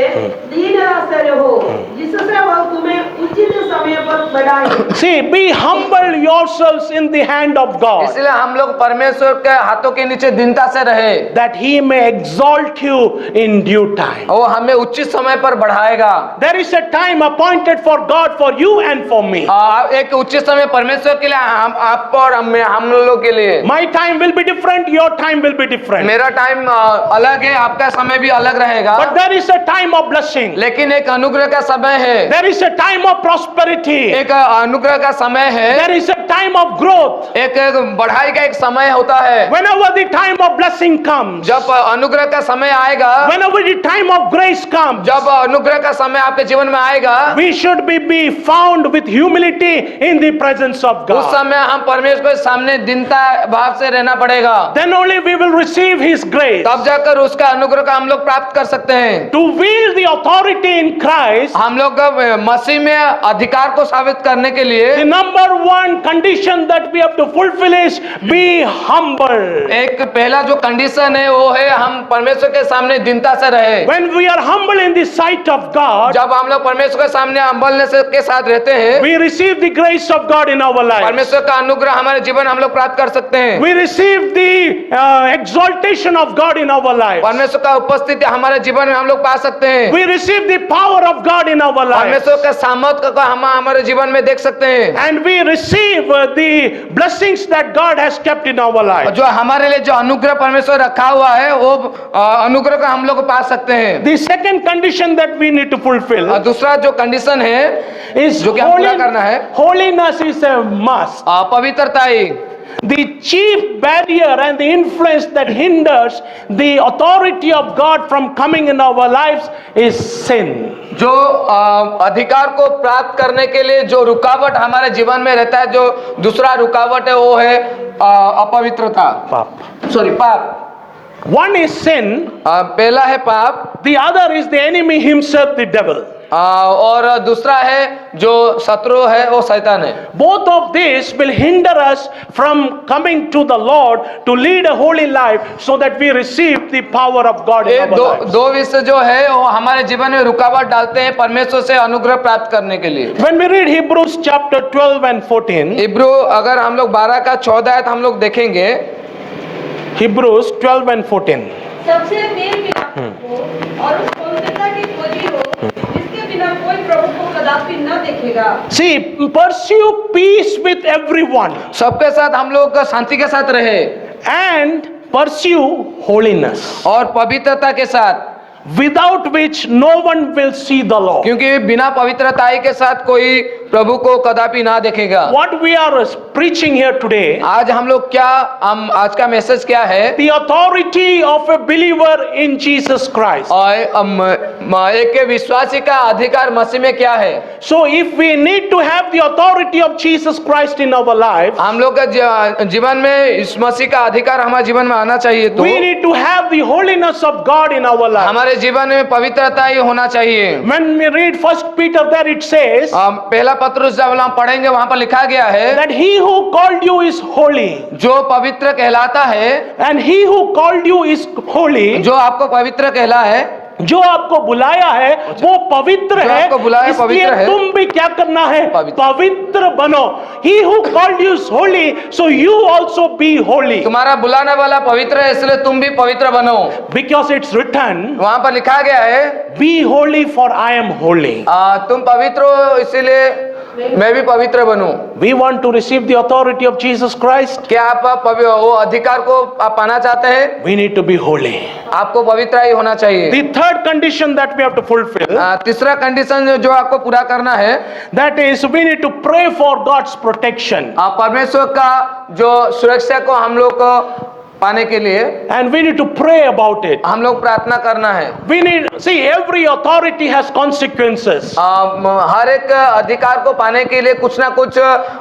दीन रास्ते रहो, जिससे वह तुम्हें उचित समय पर बढ़ाए। See, be humble yourselves in the hand of God, इसलिए हम लोग परमेश्वर के हाथों के नीचे दीनता से रहे, that He may exalt you in due time. वो हमें उचित समय पर बढ़ाएगा। There is a time appointed for God, for you and for me. एक उचित समय परमेश्वर के लिए, आप और हम लोगों के लिए। My time will be different, your time will be different. मेरा टाइम अलग है, आपका समय भी अलग रहेगा। But there is a time of blessing. लेकिन एक अनुग्रह का समय है, There is a time of prosperity. एक अनुग्रह का समय है, There is a time of growth. एक बढ़ाई का एक समय होता है। Whenever the time of blessing comes, जब अनुग्रह का समय आएगा, whenever the time of grace comes, जब अनुग्रह का समय आपके जीवन में आएगा, we should be found with humility in the presence of उस God. समय हम परमेश्वर के सामने दीनता भाव से रहना पड़ेगा। Then only we will receive His grace. तब जाकर उसका अनुग्रह का हम लोग प्राप्त कर सकते हैं। To wield the authority in Christ, हम लोग मसीह में अधिकार को साबित करने के लिए the number one condition that we have to fulfill is be humble. एक पहला जो कंडीशन है वो है हम परमेश्वर के सामने दीनता से रहे। When we are humble in the sight of God, जब हम लोग परमेश्वर के सामने हम्बलनेस के साथ रहते हैं, we receive the grace of God in our life. परमेश्वर का अनुग्रह हमारे जीवन हम लोग प्राप्त कर सकते हैं। We receive the exaltation of God in our life. परमेश्वर का उपस्थिति हमारे जीवन में हम लोग पा सकते हैं। We receive the power of God in our life. परमेश्वर का सामर्थ्य को हम हमारे जीवन में देख सकते हैं। And we receive the blessings that God has kept in our life. जो हमारे लिए जो अनुग्रह परमेश्वर रखा हुआ है वो अनुग्रह का हम लोग पा सकते हैं। The second condition that we need to fulfill दूसरा जो कंडीशन है is जो कि हम पूरा करना है, holiness is a must. पवित्रता ही The chief barrier and the influence that hinders the authority of God from coming in our lives is sin. जो अधिकार को प्राप्त करने के लिए जो रुकावट हमारे जीवन में रहता है, जो दूसरा रुकावट है वो है अपवित्रता, पाप। One is sin, पहला है पाप, the other is the enemy himself, the devil. और दूसरा है जो शत्रु है वो शैतान है। Both of this will hinder us from coming to the Lord to lead a holy life so that we receive the power of God in our lives. दो विषय जो है वो हमारे जीवन में रुकावट डालते हैं परमेश्वर से अनुग्रह प्राप्त करने के लिए। When we read Hebrews chapter 12 and 14, इब्रू अगर हम लोग 12 का 14 हम लोग देखेंगे, Hebrews 12 and 14. सबसे मेल मिलाप हो और उस पवित्रता की खोजी हो जिसके बिना कोई प्रभु को कदापि न देखेगा। See, pursue peace with everyone सबके साथ हम लोग शांति के साथ रहे and pursue holiness, और पवित्रता के साथ, without which no one will see the Lord. क्योंकि बिना पवित्रताई के साथ कोई प्रभु को कदापि ना देखेगा। What we are preaching here today, आज हम लोग क्या, हम आज का मैसेज क्या है? the authority of a believer in Jesus Christ. और एक विश्वासी का अधिकार मसीह में क्या है? So if we need to have the authority of Jesus Christ in our life, हम लोग का जीवन में इस मसीह का अधिकार हमारे जीवन में आना चाहिए, तो we need to have the holiness of God in our life. हमारे जीवन में पवित्रता ही होना चाहिए। When we read 1 Peter, there it says पहला पत्रुस जब हम पढ़ेंगे वहां पर लिखा गया है that he who called you is holy, जो पवित्र कहलाता है, and he who called you is holy, जो आपको पवित्र कहला है, जो आपको बुलाया है वो पवित्र जो है, आपको बुलाया इसलिए पवित्र है। तुम भी क्या करना है? पवित्र। पवित्र बनो। He who called you is holy, so you also be holy. तुम्हारा बुलाने वाला पवित्र है, इसलिए तुम भी पवित्र बनो। Because it's written, वहां पर लिखा गया है be holy for I am holy. तुम पवित्र हो इसीलिए मैं भी पवित्र बनूं। We want to receive the authority of Jesus Christ. क्या आप वो अधिकार को आप पाना चाहते हैं? We need to be holy. आपको पवित्र ही होना चाहिए। The third condition that we have to fulfill, तीसरा कंडीशन जो आपको पूरा करना है, that is we need to pray for God's protection. परमेश्वर का जो सुरक्षा को हम लोग को पाने के लिए And we need to pray about it. हम लोग प्रार्थना करना है। We need, see, every authority has consequences. हर एक अधिकार को पाने के लिए कुछ ना कुछ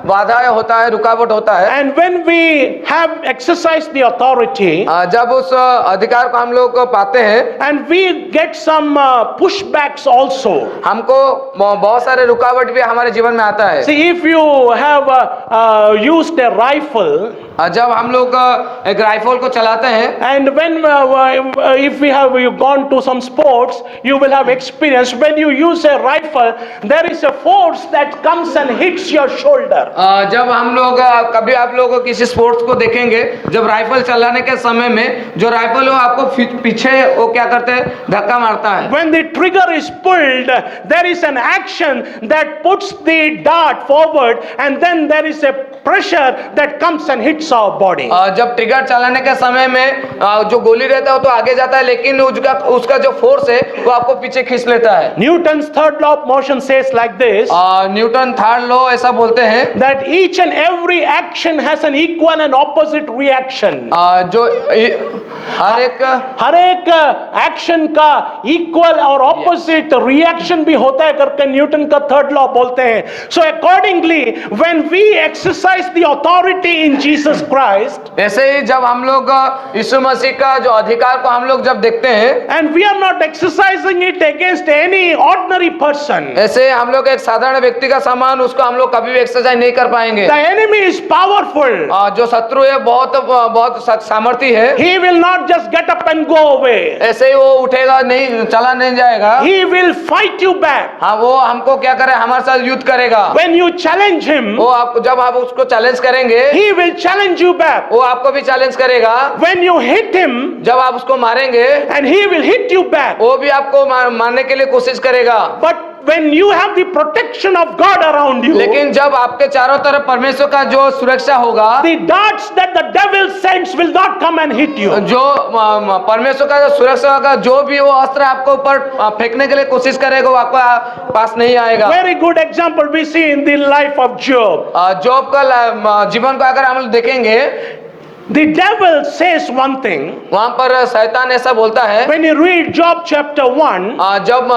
बाधाएं होता है, रुकावट होता है। And when we have exercised the authority, जब उस अधिकार को हम लोग पाते हैं, and we get some pushbacks also. हमको बहुत सारे रुकावट भी हमारे जीवन में आता है। See, if you have used a rifle, जब हम लोग एक राइफल को चलाते हैं, and when if we have gone to some sports, you will have experience. When you use a rifle, there is a force that comes and hits your shoulder. जब हम लोग कभी आप लोग किसी स्पोर्ट्स को देखेंगे, जब राइफल चलाने के समय में जो राइफल हो आपको पीछे वो क्या करते हैं, धक्का मारता है। When the trigger is pulled, there is an action that puts the dart forward, and then there is a pressure that comes and hits our body. जब ट्रिगर चलाने के समय में जो गोली रहता है वो तो आगे जाता है, लेकिन उसका जो फोर्स है वो आपको पीछे खींच लेता है। Newton's third law of motion says like this, Newton third law ऐसा बोलते हैं that each and every action has an equal and opposite reaction. जो हर एक एक्शन का इक्वल और ऑपोजिट रिएक्शन भी होता है करके न्यूटन का थर्ड लॉ बोलते हैं। So accordingly when we exercise the authority in Jesus Christ, ऐसे ही जब हम लोग यीशु मसीह का जो अधिकार को हम लोग जब देखते हैं, and we are not exercising it against any ordinary person, ऐसे हम लोग एक साधारण व्यक्ति का समान उसको हम लोग कभी भी एक्सरसाइज नहीं कर पाएंगे। द एनिमी इज पावरफुल, जो शत्रु है बहुत सामर्थ्य है। He will not just get up and go away, ऐसे ही वो उठेगा नहीं, चला नहीं जाएगा। He will fight you back, हाँ वो हमको क्या करे, हमारे साथ युद्ध करेगा। व्हेन यू चैलेंज हिम, वो आप जब आप उसको चैलेंज करेंगे, he will challenge you back, वो आपको भी चैलेंज करेगा। व्हेन यू हिट हिम, जब आप उसको मारेंगे, and he will hit you back, वो भी आपको मारने के लिए कोशिश करेगा। But when you have the protection of God around you, लेकिन जब आपके चारों तरफ परमेश्वर का जो सुरक्षा होगा, the darts that the devil sends will not come and hit you. जो परमेश्वर का जो सुरक्षा होगा, जो भी वो अस्त्र आपको ऊपर फेंकने के लिए कोशिश करेगा वो आपको पास नहीं आएगा। Very good example we see in the life of Job. Job का जीवन को अगर हम लोग देखेंगे, the devil says one thing. वहां पर शैतान ऐसा बोलता है, when you read Job chapter 1, जब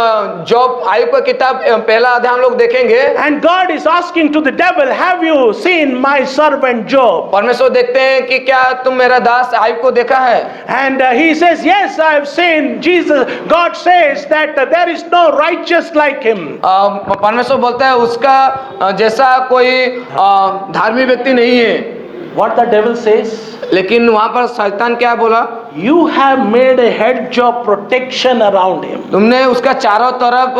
जॉब आयुब का किताब पहला अध्याय हम लोग देखेंगे, and God is asking to the devil, have you seen my servant Job? परमेश्वर देखते हैं कि क्या तुम मेरा दास आयुब को देखा है? And he says, yes, I have seen. God says that there is no righteous like him. परमेश्वर बोलता है उसका जैसा कोई धार्मिक व्यक्ति नहीं है। What the devil says? लेकिन वहां पर शैतान क्या बोला? You have made a hedge of protection around him. तुमने उसका चारों तरफ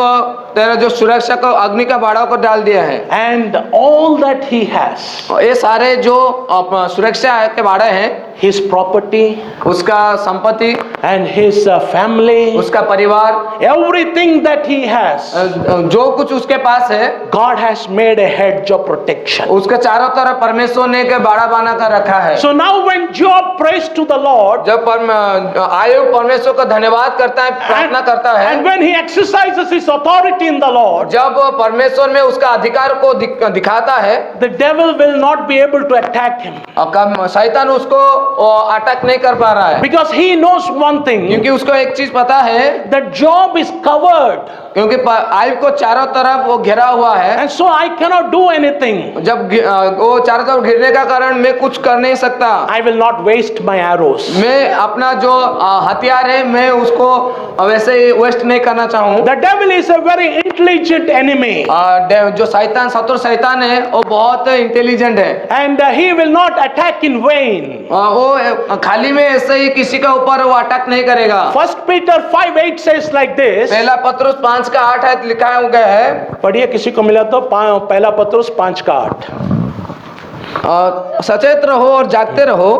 तेरा जो सुरक्षा को अग्नि का बाड़ाव को डाल दिया है। And all that he has, ये सारे जो सुरक्षा के बाड़े हैं, his property, उसका संपत्ति, and his family, उसका परिवार, everything that he has, जो कुछ उसके पास है, God has made a hedge of protection. उसके चारों तरफ परमेश्वर ने एक बाड़ा बना कर रखा है। So now when Job prays to the Lord, जब आयुब परमेश्वर का धन्यवाद करता है, प्रार्थना करता है, and when he exercises his authority in the Lord, जब परमेश्वर में उसका अधिकार को दिखाता है, the devil will not be able to attack him. शैतान उसको अटैक नहीं कर पा रहा है, because he knows one thing, क्योंकि उसको एक चीज पता है, that Job is covered क्योंकि आयुब को चारों तरफ वो घेरा हुआ है, and so I cannot do anything. जब वो चारों तरफ घिरने का कारण मैं कुछ कर नहीं सकता। I will not waste my arrows. मैं अपना जो हथियार है मैं उसको वैसे ही वेस्ट नहीं करना चाहूँ। The devil is a very intelligent enemy, जो शैतान शत्रु शैतान है वो बहुत इंटेलिजेंट है, and he will not attack in vain. वो खाली में ऐसे ही किसी का ऊपर वो अटैक नहीं करेगा। 1 Peter 5:8 says like this. पहला पत्रुस 5:8 लिखा गया है, पढ़िए, किसी को मिला तो पहला पत्रुस 5:8। सचेत रहो और जागते रहो,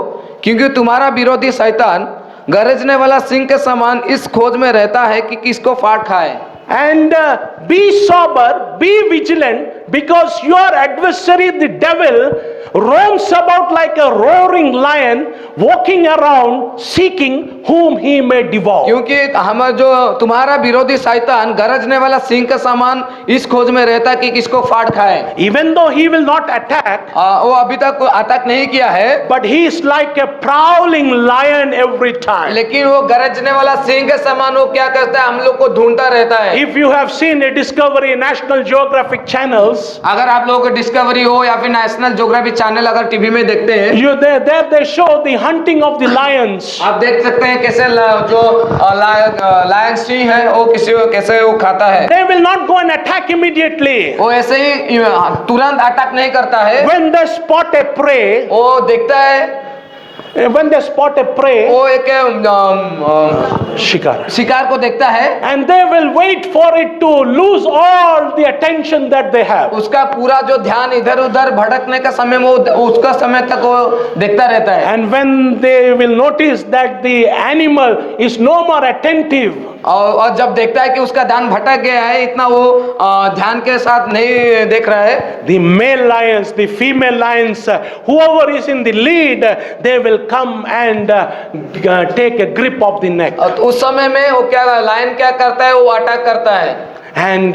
क्योंकि तुम्हारा विरोधी शैतान गरजने वाला सिंह के समान इस खोज में रहता है कि किसको फाड़ खाए। And be sober, be vigilant, because your adversary, the devil, roams about like a roaring lion, walking around, seeking whom he may devour. क्योंकि हम जो तुम्हारा विरोधी शैतान गरजने वाला सिंह के समान इस खोज में रहता है कि किसको फाड़ खाए। Even though he will not attack, वो अभी तक अटैक नहीं किया है, but he is like a prowling lion every time. लेकिन वो गरजने वाला सिंह के समान वो क्या करता है, हम लोग को ढूंढता रहता है। If you have seen a Discovery National Geographic channels, अगर आप लोगों को डिस्कवरी हो या फिर नेशनल ज्योग्राफी चैनल अगर टीवी में देखते हैं, there they show the hunting of the lions. आप देख सकते हैं कैसे जो लायन सिंह है वो कैसे वो खाता है। They will not go and attack immediately. वो ऐसे ही तुरंत अटैक नहीं करता है। When they spot a prey, वो देखता है, when they spot a prey, वो एक शिकार, शिकार को देखता है, and they will wait for it to lose all the attention that they have. उसका पूरा जो ध्यान इधर उधर भटकने का समय वो उसका समय तक वो देखता रहता है। And when they will notice that the animal is no more attentive, और जब देखता है कि उसका ध्यान भटक गया है, इतना वो ध्यान के साथ नहीं देख रहा है, the male lions, the female lions, whoever is in the lead, they will come and take a grip of the neck. उस समय में वो क्या लायन क्या करता है, वो अटैक करता है, and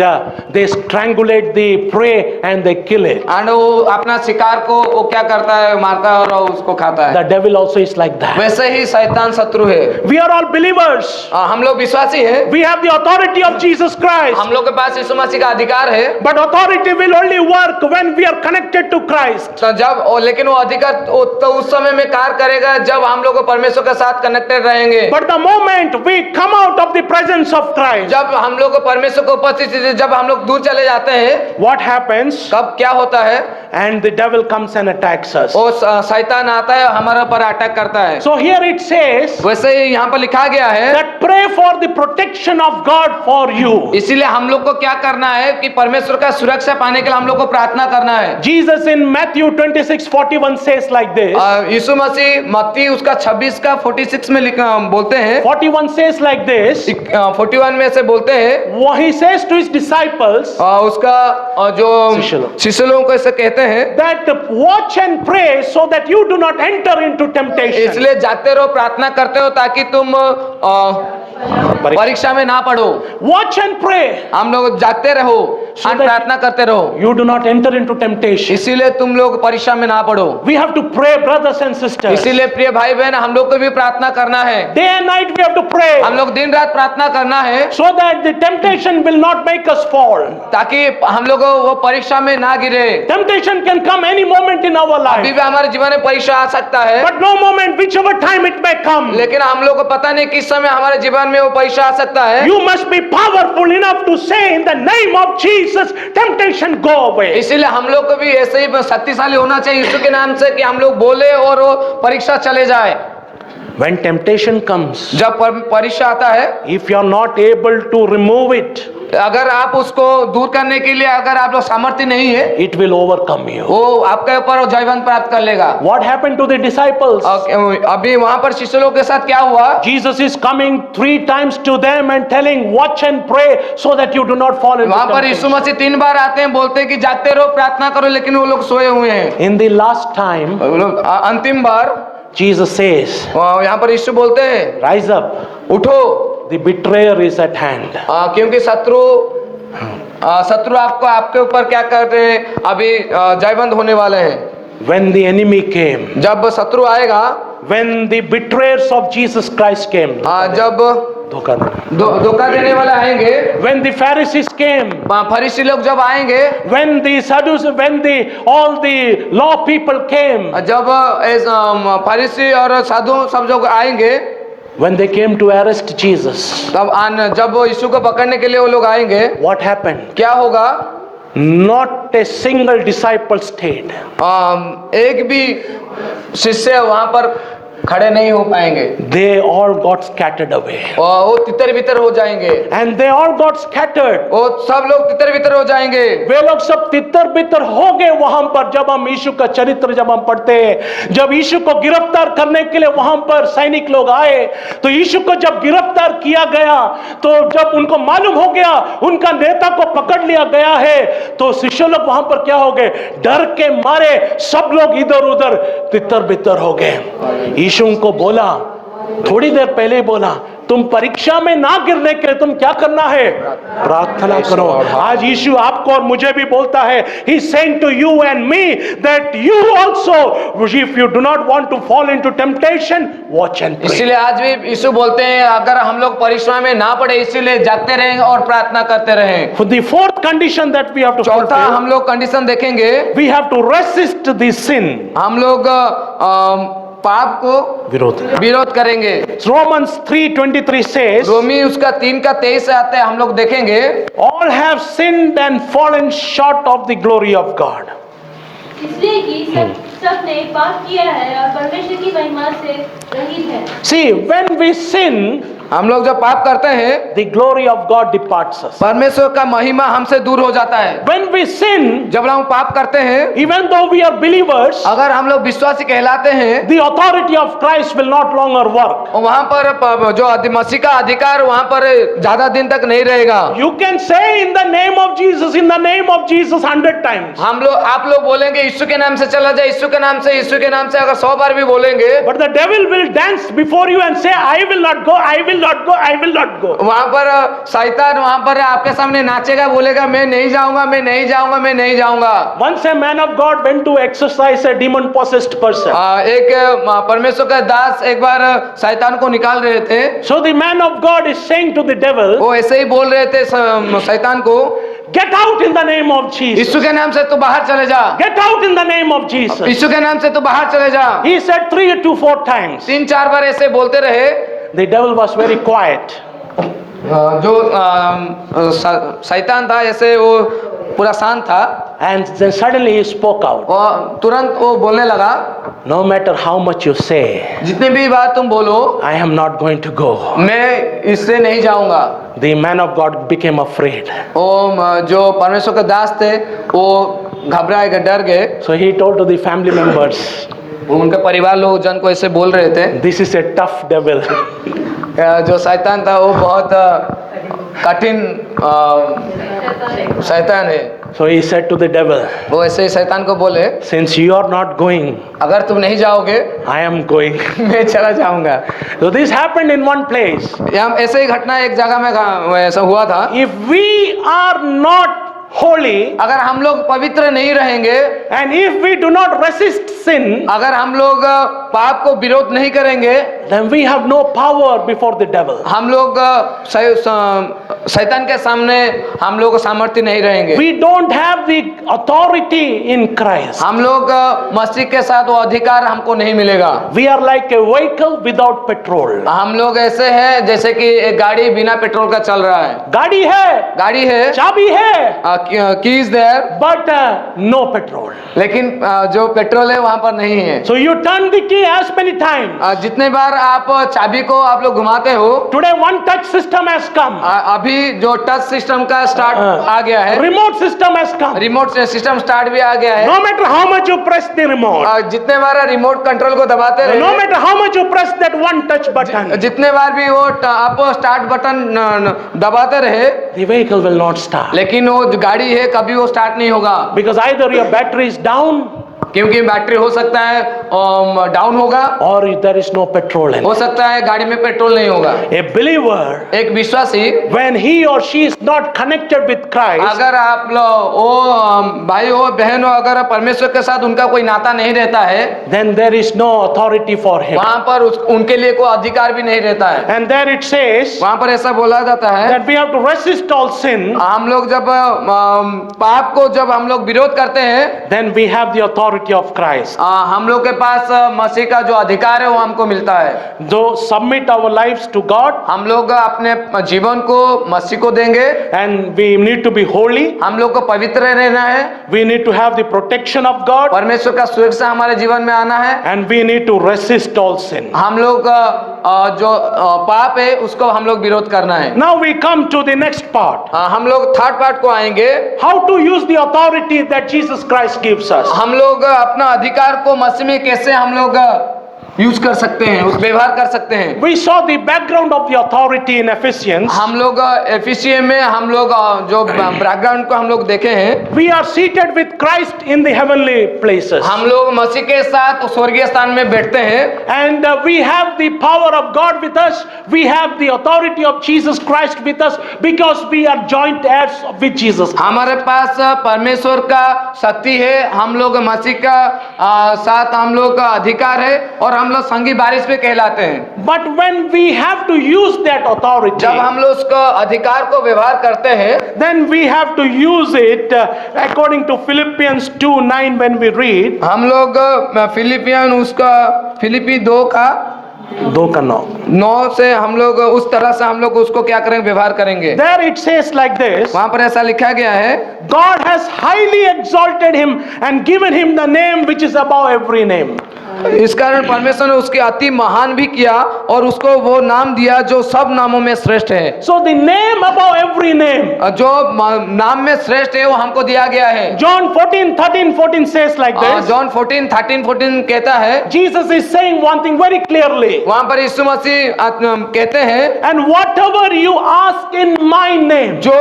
they strangulate the prey and they kill it. और वो अपना शिकार को वो क्या करता है, मारता है और उसको खाता है। The devil also is like that. वैसे ही शैतान शत्रु है। We are all believers. हम लोग विश्वासी हैं। We have the authority of Jesus Christ. हम लोग के पास यीशु मसीह का अधिकार है। But authority will only work when we are connected to Christ. तो जब लेकिन वो अधिकार तो उस समय में कार्य करेगा जब हम लोग परमेश्वर के साथ कनेक्टेड रहेंगे। But the moment we come out of the presence of Christ, जब हम लोग परमेश्वर को जब हम लोग दूर चले जाते हैं, what happens? कब क्या होता है? And the devil comes and attacks us. वो शैतान आता है हमारे ऊपर अटैक करता है। So here it says, वैसे ही यहाँ पर लिखा गया है that pray for the protection of God for you. इसीलिए हम लोग को क्या करना है कि परमेश्वर का सुरक्षा पाने के लिए हम लोग को प्रार्थना करना है। Jesus in Matthew 26:41 says like this. यीशु मसीह मत्ती उसका 26 का 46 में बोलते हैं। 41 says like this. 41 में से बोलते हैं, He says to his disciples, उसका जो शिष्य लोगों को ऐसे कहते हैं, that watch and pray so that you do not enter into temptation. इसलिए जाते रहो, प्रार्थना करते हो ताकि तुम परीक्षा में ना पढ़ो। Watch and pray. हम लोग जागते रहो और प्रार्थना करते रहो, you do not enter into temptation. इसीलिए तुम लोग परीक्षा में ना पढ़ो। We have to pray, brothers and sisters. इसीलिए प्रिय भाई बहन हम लोग को भी प्रार्थना करना है। Day and night we have to pray. हम लोग दिन रात प्रार्थना करना है, so that the temptation will not make us fall. ताकि हम लोग वो परीक्षा में ना गिरे। Temptation can come any moment in our life. अभी भी हमारे जीवन में परीक्षा आ सकता है, but no moment, whichever time it may come. लेकिन हम लोग को पता नहीं किस समय हमारे जीवन में वो परीक्षा आ सकता है। You must be powerful enough to say in the name of Jesus, temptation go away. इसीलिए हम लोग को भी ऐसे ही शक्तिशाली होना चाहिए यीशु के नाम से कि हम लोग बोले और वो परीक्षा चले जाए। When temptation comes, जब परीक्षा आता है, if you are not able to remove it, अगर आप उसको दूर करने के लिए अगर आप लोग सामर्थ्य नहीं है, it will overcome you. वो आपके ऊपर जयवंत प्राप्त कर लेगा। What happened to the disciples? अभी वहां पर शिष्य लोगों के साथ क्या हुआ? Jesus is coming 3 times to them and telling, watch and pray so that you do not fall into वहां पर temptation. यीशु मसीह 3 बार आते हैं, बोलते हैं कि जागते रहो, प्रार्थना करो, लेकिन वो लोग सोए हुए हैं। In the last time, अंतिम बार Jesus says, यहाँ पर यीशु बोलते हैं, rise up, उठो, the betrayer is at hand. क्योंकि शत्रु आपको आपके ऊपर क्या कर रहे हैं, अभी जयवंत होने वाले हैं। When the enemy came, जब शत्रु आएगा, when the betrayers of Jesus Christ came. जब धोखा देना. धोखा देने वाले आएंगे, When the Pharisees came, फरीसी लोग जब आएंगे, when the Sadducees, when all the law people came, जब फरीसी और साधु सब लोग आएंगे, when they came to arrest Jesus, तब जब वो यीशु को पकड़ने के लिए वो लोग आएंगे, what happened? क्या होगा? Not a single disciple stayed. एक भी शिष्य वहां पर खड़े नहीं हो पाएंगे, They all got scattered away. और वो तितर बितर हो जाएंगे, And they all got scattered. वो सब लोग तितर बितर हो जाएंगे। वे लोग सब तितर बितर हो गए वहां पर। जब हम यीशु का चरित्र जब हम पढ़ते हैं, जब यीशु को गिरफ्तार करने के लिए वहां पर सैनिक लोग आए, तो यीशु को जब गिरफ्तार किया गया, तो जब उनको मालूम हो गया उनका नेता को पकड़ लिया गया है, तो शिष्य लोग वहां पर क्या हो गए? डर के मारे सब लोग इधर उधर तितर बितर हो गए। यीशु उनको बोला, थोड़ी देर पहले ही बोला, तुम परीक्षा में ना गिरने के लिए तुम क्या करना है? प्रार्थना करो। आज यीशु आपको और मुझे भी बोलता है, He is saying to you and me that you also, if you do not want to fall into temptation, watch and pray. इसीलिए आज भी यीशु बोलते हैं, अगर हम लोग परीक्षा में ना पड़े, इसीलिए जागते रहें और प्रार्थना करते रहें। For the fourth condition that we have to चौथा fulfill, हम लोग कंडीशन देखेंगे, we have to resist the sin. हम लोग पाप को विरोध करेंगे। Romans 3:23 says, रोमी उसका 3:23 से आते हैं, हम लोग देखेंगे, all have sinned and fallen short of the glory of God. इसलिए कि सब ने पाप किया है और परमेश्वर की महिमा से रहित है। See, when we sin, हम लोग जब पाप करते हैं, the glory of God departs us. परमेश्वर का महिमा हमसे दूर हो जाता है। When we sin, जब हम पाप करते हैं, even though we are believers, अगर हम लोग विश्वासी कहलाते हैं, the authority of Christ will not longer work. वहां पर जो मसीह का अधिकार वहां पर ज्यादा दिन तक नहीं रहेगा। You can say in the name of Jesus, in the name of Jesus 100 times. आप लोग बोलेंगे यीशु के नाम से चला जाए, यीशु के नाम से, यीशु के नाम से, अगर 100 बार भी बोलेंगे, But the devil will dance before you and say, I will not go, I will not go, I will not go. वहां पर शैतान वहां पर आपके सामने नाचेगा, बोलेगा मैं नहीं जाऊंगा, मैं नहीं जाऊंगा, मैं नहीं जाऊंगा। Once a man of God went to exorcise a demon possessed person. एक परमेश्वर का दास एक बार शैतान को निकाल रहे थे। So the man of God is saying to the devil, वो ऐसे ही बोल रहे थे शैतान को, get out in the name of Jesus. यीशु के नाम से तू बाहर चले जा, Get out in the name of Jesus. यीशु के नाम से तू बाहर चले जा। He said 3 to 4 times. 3-4 बार ऐसे बोलते रहे। The devil was very quiet. जो शैतान था ऐसे वो पूरा शांत था, And then suddenly he spoke out. और तुरंत वो बोलने लगा, No matter how much you say, जितने भी बात तुम बोलो, I am not going to go. मैं इससे नहीं जाऊंगा। The man of God became afraid. वो जो परमेश्वर के दास थे वो घबराए गए, डर गए। So he told to the family members, उनके परिवार लोग जन को ऐसे बोल रहे थे, this is a tough devil. जो शैतान था वो बहुत कठिन शैतान है। So he said to the devil, वो ऐसे ही शैतान को बोले, since you are not going, अगर तुम नहीं जाओगे I am going. मैं चला जाऊंगा। So this happened in one place. यहाँ ऐसे ही घटना एक जगह में ऐसा हुआ था। If we are not holy, अगर हम लोग पवित्र नहीं रहेंगे, and if we do not resist sin, अगर हम लोग पाप को विरोध नहीं करेंगे, then we have no power before the devil. हम लोग शैतान के सामने हम लोग सामर्थ्य नहीं रहेंगे। We don't have the authority in Christ. हम लोग मसीह के साथ वो अधिकार हमको नहीं मिलेगा। We are like a vehicle without petrol. हम लोग ऐसे हैं जैसे कि एक गाड़ी बिना पेट्रोल का चल रहा है। गाड़ी है, गाड़ी है, चाबी है, keys there, but no petrol. लेकिन जो पेट्रोल है वहां पर नहीं है। So you turn the key as many times. जितने बार आप चाबी को आप लोग घुमाते हो, Today one touch system has come. अभी जो टच सिस्टम का स्टार्ट आ गया है, Remote system has come. Remote system start भी आ गया है। No matter how much you press the remote, जितने बार रिमोट कंट्रोल को दबाते रहे, no matter how much you press that one touch button, जितने बार भी वो आप स्टार्ट बटन दबाते रहे, the vehicle will not start. लेकिन वो जो गाड़ी है कभी वो स्टार्ट नहीं होगा, Because either your battery is down, क्योंकि बैटरी हो सकता है डाउन होगा, or there is no petrol in हो it. सकता है गाड़ी में पेट्रोल नहीं होगा। A believer, एक विश्वासी when he or she is not connected with Christ, अगर आप लोग वो भाई हो बहन हो, अगर परमेश्वर के साथ उनका कोई नाता नहीं रहता है, then there is no authority for him. वहां पर उनके लिए कोई अधिकार भी नहीं रहता है। And there it says वहां पर ऐसा बोला जाता है that we have to resist all sin, हम लोग जब पाप को जब हम लोग विरोध करते हैं, then we have the authority of Christ. हम लोग के पास मसीह का जो अधिकार है वो हमको मिलता है। Though submit our lives to God, हम लोग अपने जीवन को मसीह को देंगे, and we need to be holy, हम लोग को पवित्र रहना है, we need to have the protection of God, परमेश्वर का सुरक्षा हमारे जीवन में आना है, and we need to resist all sin. हम लोग जो पाप है उसको हम लोग विरोध करना है। Now we come to the next part. हम लोग थर्ड पार्ट को आएंगे, How to use the authority that Jesus Christ gives us. हम लोग अपना अधिकार को मसीह में कैसे हम लोग यूज कर सकते हैं, उस व्यवहार कर सकते हैं। We saw the background of the authority in Ephesians. हम लोग एफिसियन में हम लोग जो बैकग्राउंड को हम लोग देखे हैं, We are seated with Christ in the heavenly places. हम लोग मसीह के साथ स्वर्गीय स्थान में बैठते हैं, And we have the power of God with us. We have the authority of Jesus Christ with us because we are joint heirs with Jesus. हमारे पास परमेश्वर का शक्ति है, हम लोग मसीह का साथ हम लोग का अधिकार है और हम लोग संगी बारिश पे कहलाते हैं। But when we have to use that authority, जब हम लोग उसको अधिकार को व्यवहार करते हैं, then we have to use it according to Philippians 2:9 when we read. हम लोग फिलिपी 2 का 9 से हम लोग उस तरह से हम लोग उसको क्या करेंगे, व्यवहार करेंगे। There it says like this. वहां पर ऐसा लिखा गया है, God has highly exalted him and given him the name which is above every name. इस कारण परमेश्वर ने उसके अति महान भी किया और उसको वो नाम दिया जो सब नामों में श्रेष्ठ है। So the name above every name. जो नाम में श्रेष्ठ है वो हमको दिया गया है। John 14:13-14 says like this. John 14:13-14 कहता है, Jesus is saying one thing very clearly. वहां पर यीशु मसीह कहते हैं, And whatever you ask in my name, जो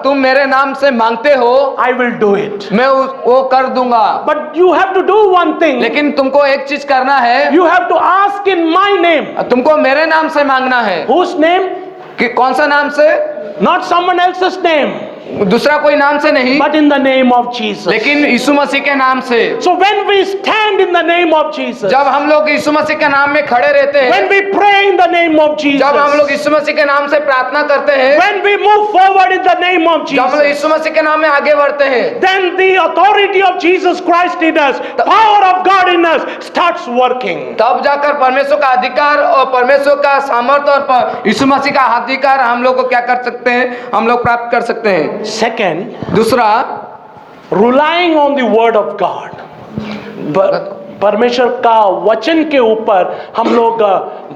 तुम मेरे नाम से मांगते हो I will do it. मैं वो कर दूंगा। But you have to do one thing. लेकिन तुमको एक चीज करना है, You have to ask in my name. तुमको मेरे नाम से मांगना है। Whose name? कि कौन सा नाम से? Not someone else's name, दूसरा कोई नाम से नहीं, but in the name of Jesus. लेकिन यीशु मसीह के नाम से। So when we stand in the name of Jesus, जब हम लोग यीशु मसीह के नाम में खड़े रहते हैं, when we pray in the name of Jesus, जब हम लोग यीशु मसीह के नाम से प्रार्थना करते हैं, when we move forward in the name of जब हम लोग Jesus, यीशु मसीह के नाम में आगे बढ़ते हैं, then the authority of Jesus Christ in us, power of God in us starts working. तब जाकर परमेश्वर का अधिकार और परमेश्वर का सामर्थ्य और यीशु मसीह का अधिकार हम लोग को क्या कर सकते हैं, हम लोग प्राप्त कर सकते हैं। Second, दूसरा, relying on the word of God. परमेश्वर का वचन के ऊपर हम लोग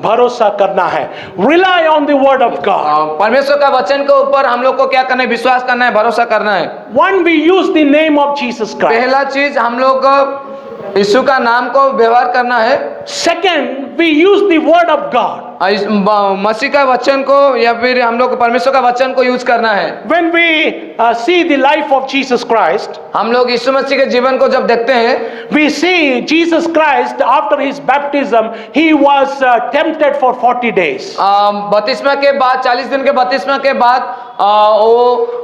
भरोसा करना है। Rely on the word of God. परमेश्वर का वचन के ऊपर हम लोग को क्या करना है, विश्वास करना है, भरोसा करना है। One, we use the name of Jesus Christ. पहला चीज हम लोग यीशु का नाम को व्यवहार करना है। Second, we use the word of God. मसीह का वचन को या फिर हम लोग परमेश्वर का वचन को यूज करना है। When we see the life of Jesus Christ, हम लोग यीशु मसीह के जीवन को जब देखते हैं, we see Jesus Christ after his baptism, he was tempted for 40 days. बपतिस्मा के बाद 40 दिन के बपतिस्मा के बाद वो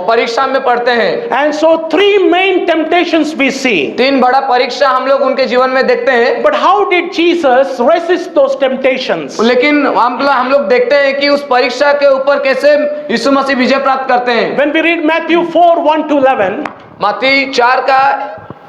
परीक्षा में पढ़ते हैं। And so 3 main temptations we see. 3 बड़ा परीक्षा हम लोग उनके जीवन में देखते हैं। But how did Jesus resist those temptations? लेकिन हम लोग देखते हैं कि उस परीक्षा के ऊपर कैसे यीशु मसीह विजय प्राप्त करते हैं। When we read Matthew 4:1-11, मत्ती 4 का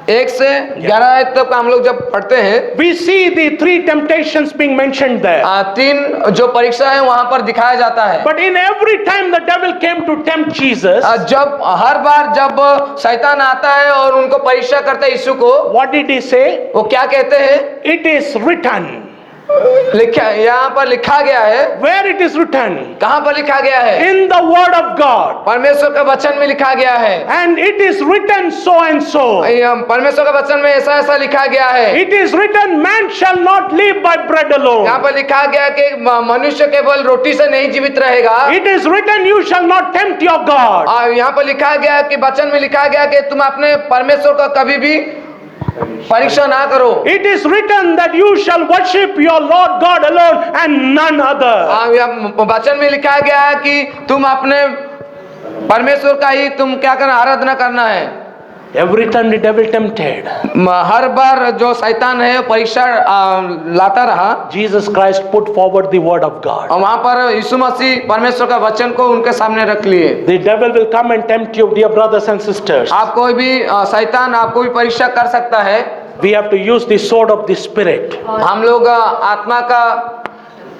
1 से 11 तक हम लोग जब पढ़ते हैं, we see the 3 temptations being mentioned there. 3 जो परीक्षा है वहां पर दिखाया जाता है। But in every time the devil came to tempt Jesus, जब हर बार जब शैतान आता है और उनको परीक्षा करता है यीशु को, what did he say? वो क्या कहते हैं? It is written. लिखा, यहाँ पर लिखा गया है। Where it is written? कहाँ पर लिखा गया है? In the word of God. परमेश्वर का वचन में लिखा गया है। And it is written so and so. परमेश्वर का वचन में ऐसा ऐसा लिखा गया है। It is written, man shall not live by bread alone. यहाँ पर लिखा गया कि मनुष्य केवल रोटी से नहीं जीवित रहेगा। It is written, you shall not tempt your God. यहाँ पर लिखा गया कि वचन में लिखा गया कि तुम अपने परमेश्वर का कभी भी परीक्षा ना करो। It is written that you shall worship your Lord God alone and none other. वचन में लिखा गया है कि तुम अपने परमेश्वर का ही तुम क्या करना, आराधना करना है। Every time the devil tempted, हर बार जो शैतान है परीक्षा लाता रहा, Jesus Christ put forward the word of God. और वहां पर यीशु मसीह परमेश्वर का वचन को उनके सामने रख लिए। The devil will come and tempt you, dear brothers and sisters. आप कोई भी शैतान आपको भी परीक्षा कर सकता है। We have to use the sword of the Spirit. हम लोग आत्मा का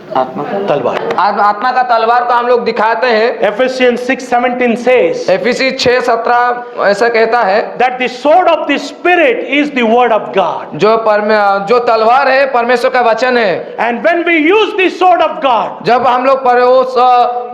तलवार। आत्मा का तलवार को हम लोग दिखाते हैं। Ephesians 6:17 says एफिसी 6:17 ऐसा कहता है that the sword of the Spirit is the word of God. जो तलवार है परमेश्वर का वचन है। And when we use the sword of God, जब हम लोग उस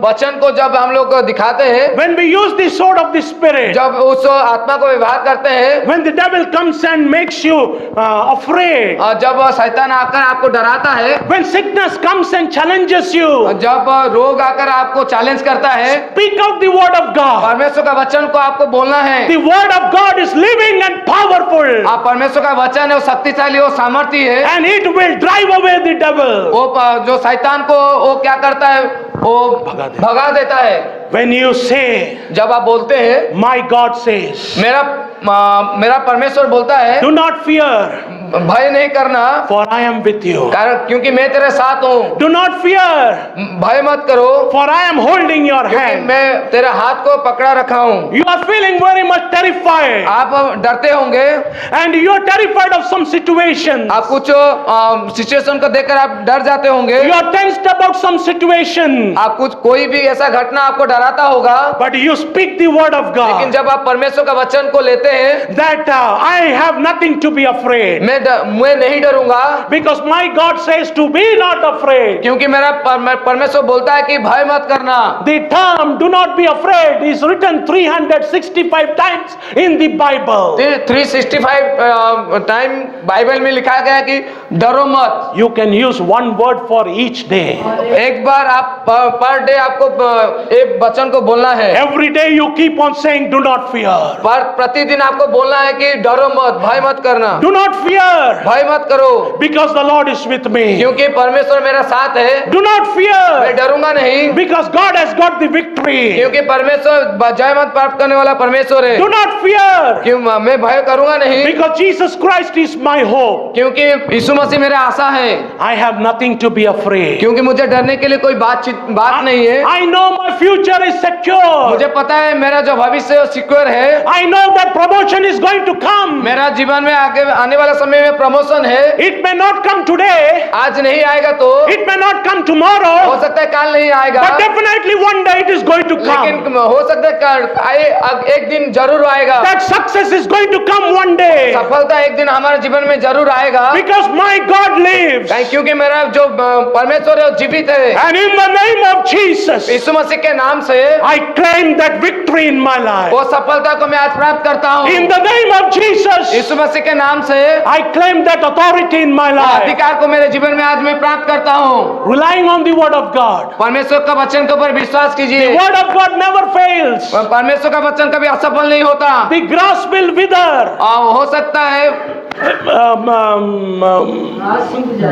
वचन को जब हम लोग दिखाते हैं, when we use the sword of the Spirit, जब उस आत्मा को व्यवहार करते हैं, when the devil comes and makes you afraid, और जब शैतान आकर आपको डराता है, when sickness comes and challenges you, जब रोग आकर आपको चैलेंज करता है, speak out the word of God. परमेश्वर का वचन को आपको बोलना है। The word of God is living and powerful, आप परमेश्वर का वचन है, वो शक्तिशाली और सामर्थी है, and it will drive away the devil. वो जो शैतान को वो क्या करता है, वो भगा देता है। When you say, जब आप बोलते हैं, my God says, मेरा परमेश्वर बोलता है, do not fear, भय नहीं करना, for I am with you. कारण क्योंकि मैं तेरे साथ हूँ। Do not fear, भय मत करो, for I am holding your क्योंकि hand. मैं तेरा हाथ को पकड़ा रखा हूँ। You are feeling very much terrified, आप डरते होंगे, and you are terrified of some situation. आप कुछ सिचुएशन को देखकर आप डर जाते होंगे, You are tensed about some situation, आप कोई भी ऐसा घटना आपको डराता होगा, but you speak the word of लेकिन God जब आप परमेश्वर का वचन को लेते हैं, that I have nothing to be afraid, मैं नहीं डरूंगा, because my God says to be not afraid. क्योंकि मेरा परमेश्वर बोलता है कि भय मत करना। The term do not be afraid is written 365 times in the Bible. 365 time Bible में लिखा गया है कि डरो मत। You can use one word for each day. एक बार आप पर डे आपको एक वचन को बोलना है। Every day you keep on saying do not fear. पर प्रतिदिन आपको बोलना है कि डरो मत, भय मत करना, Do not fear, भय मत करो, because the Lord is with me. क्योंकि परमेश्वर मेरा साथ है। Do not fear, मैं डरूंगा नहीं, because God has got the victory. क्योंकि परमेश्वर जय मत प्राप्त करने वाला परमेश्वर है। Do not fear, क्यों मैं भय करूंगा नहीं, because Jesus Christ is my hope. क्योंकि यीशु मसीह मेरा आशा है। I have nothing to be afraid. क्योंकि मुझे डरने के लिए कोई बात नहीं है। I know my future is secure. मुझे पता है मेरा जो भविष्य है सिक्योर है। I know that promotion is going to come. मेरा जीवन में आगे आने वाला समय में प्रमोशन है। It may not come today. आज नहीं आएगा तो It may not come tomorrow. हो सकता है कल नहीं आएगा, But definitely one day it is going to come. लेकिन हो सकता है एक दिन जरूर आएगा। That success is going to come one day. सफलता एक दिन हमारे जीवन में जरूर आएगा, Because my God lives. क्योंकि मेरा जो परमेश्वर है वो जीवित है। And in the name of Jesus, यीशु मसीह के नाम से I claim that victory in my life. वो सफलता को मैं आज प्राप्त करता हूँ। In the name of Jesus, यीशु मसीह के नाम से I claim that authority in my life. अधिकार को मेरे जीवन में आज मैं प्राप्त करता हूँ। Relying on the word of God. परमेश्वर का वचन के ऊपर विश्वास कीजिए। The word of God never fails. परमेश्वर का वचन कभी असफल नहीं होता। The grass will wither. हो सकता है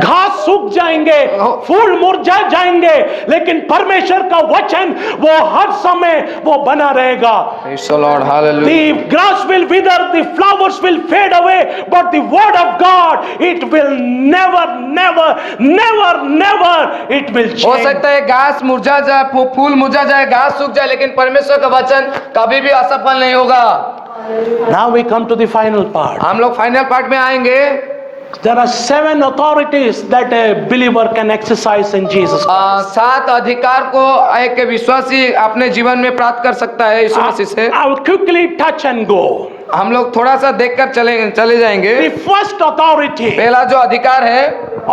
घास सूख जाएंगे, फूल मुरझा जाएंगे, लेकिन परमेश्वर का वचन वो हर समय वो बना रहेगा। Praise the Lord, hallelujah. The grass will wither, the flowers will fade away, but the word of God, it will never, never, never, never, it will change. हो सकता है घास मुरझा जाए, फूल मुरझा जाए, घास सूख जाए, लेकिन परमेश्वर का वचन कभी भी असफल नहीं होगा। Now we come to the final part. हम लोग फाइनल पार्ट में आएंगे। There are 7 authorities that a believer can exercise in Jesus Christ. 7 अधिकार को एक विश्वासी अपने जीवन में प्राप्त कर सकता है यीशु मसीह से। I will quickly touch and go. हम लोग थोड़ा सा देखकर चले जाएंगे। The first authority, पहला जो अधिकार है,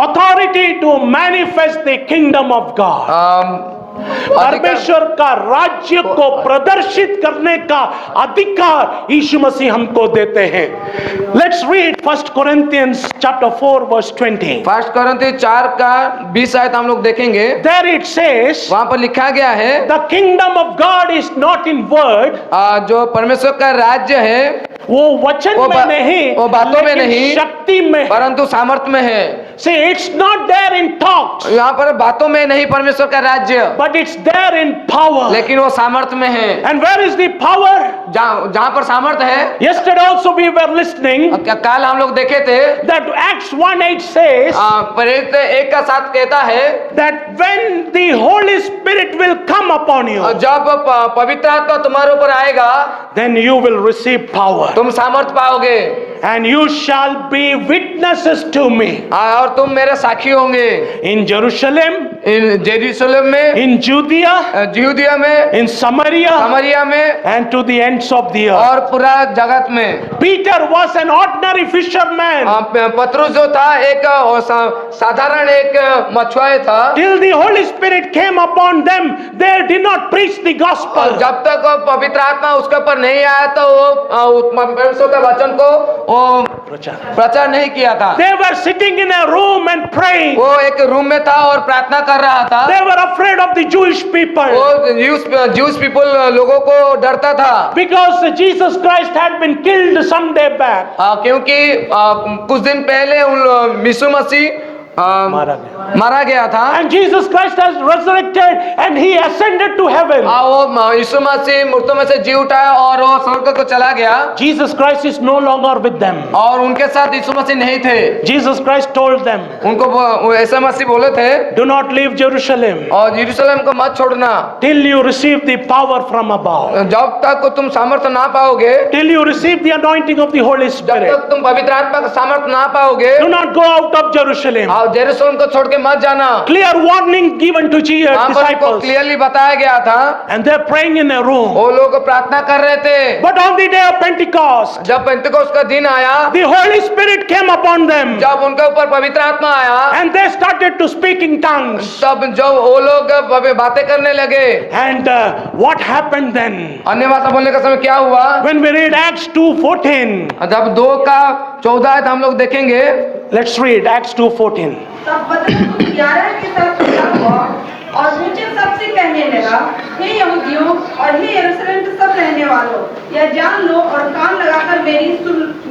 authority to manifest the kingdom of God. परमेश्वर का राज्य को प्रदर्शित करने का अधिकार यीशु मसीह हमको देते हैं। Let's read 1 Corinthians chapter 4 verse 20. 1 कोरिन्थी 4 का 20 आयत हम लोग देखेंगे। There it says, वहां पर लिखा गया है, the kingdom of God is not in word, जो परमेश्वर का राज्य है वो वचन में नहीं, वो बातों में लेकिन नहीं, शक्ति में। परंतु सामर्थ्य में है। See, it's not there in talks, यहाँ पर बातों में नहीं परमेश्वर का राज्य, but it's there in power. लेकिन वो सामर्थ्य में है। And where is the power? जहाँ पर सामर्थ्य है, Yesterday also we were listening कल हम लोग देखे थे that Acts 1:8 says प्रेरित 1 का 7 कहता है that when the Holy Spirit will come upon you, जब पवित्र आत्मा तुम्हारे ऊपर आएगा, then you will receive power, तुम सामर्थ्य पाओगे, and you shall be witnesses to me और तुम मेरे साक्षी होंगे in Jerusalem, जेरूशलेम में, in Judea, यहूदिया में, in Samaria, समरिया में, and to the ends of the earth. और पूरा जगत में। Peter was an ordinary fisherman पतरस जो था एक साधारण एक मछुआरा था, till the Holy Spirit came upon them. They did not preach the और gospel. जब तक पवित्र आत्मा उसके ऊपर नहीं आया तो वो परमेश्वर के वचन को वो प्रचार नहीं किया था। They were sitting in a room and praying. वो एक रूम में था और प्रार्थना कर रहा था। They were afraid of the Jewish people वो Jewish people लोगों को डरता था, because Jesus Christ had been killed some day back. क्योंकि कुछ दिन पहले उन यीशु मसीह मारा गया था। And Jesus Christ has resurrected and he ascended to heaven. वो यीशु मसीह मृतों में से जी उठा और वो स्वर्ग को चला गया। Jesus Christ is no longer with them. और उनके साथ यीशु मसीह नहीं थे। Jesus Christ told them, उनको ऐसा मसीह बोले थे, do not leave Jerusalem और यरूशलेम को मत छोड़ना till you receive the power from above, जब तक तुम सामर्थ्य ना पाओगे, till you receive the anointing of the Holy जब Spirit. तक तुम पवित्र आत्मा का सामर्थ्य ना पाओगे, Do not go out of Jerusalem. और जेरूशलेम को छोड़ के मत जाना। Clear warning given to वहाँ पर उनको disciples. क्लियरली बताया गया था। And they're praying in a room. वो लोग प्रार्थना कर रहे थे। But on the day of Pentecost, जब पेंतिकोस्त का दिन आया, the Holy Spirit came upon them. जब उनके ऊपर पवित्र आत्मा आया, And they started to speak in tongues. तब जब वो लोग बातें करने लगे, And what happened then? अन्य भाषा बोलने का समय क्या हुआ? When we read Acts 2:14, जब 2 का 14 हम लोग देखेंगे। let's read Acts 2:14. तब पतरस 11 के साथ खड़ा हुआ और ऊंचे शब्द से कहने लगा, हे यहूदियों और हे यरूशलेम के सब रहने वालों, यह जान लो और कान लगाकर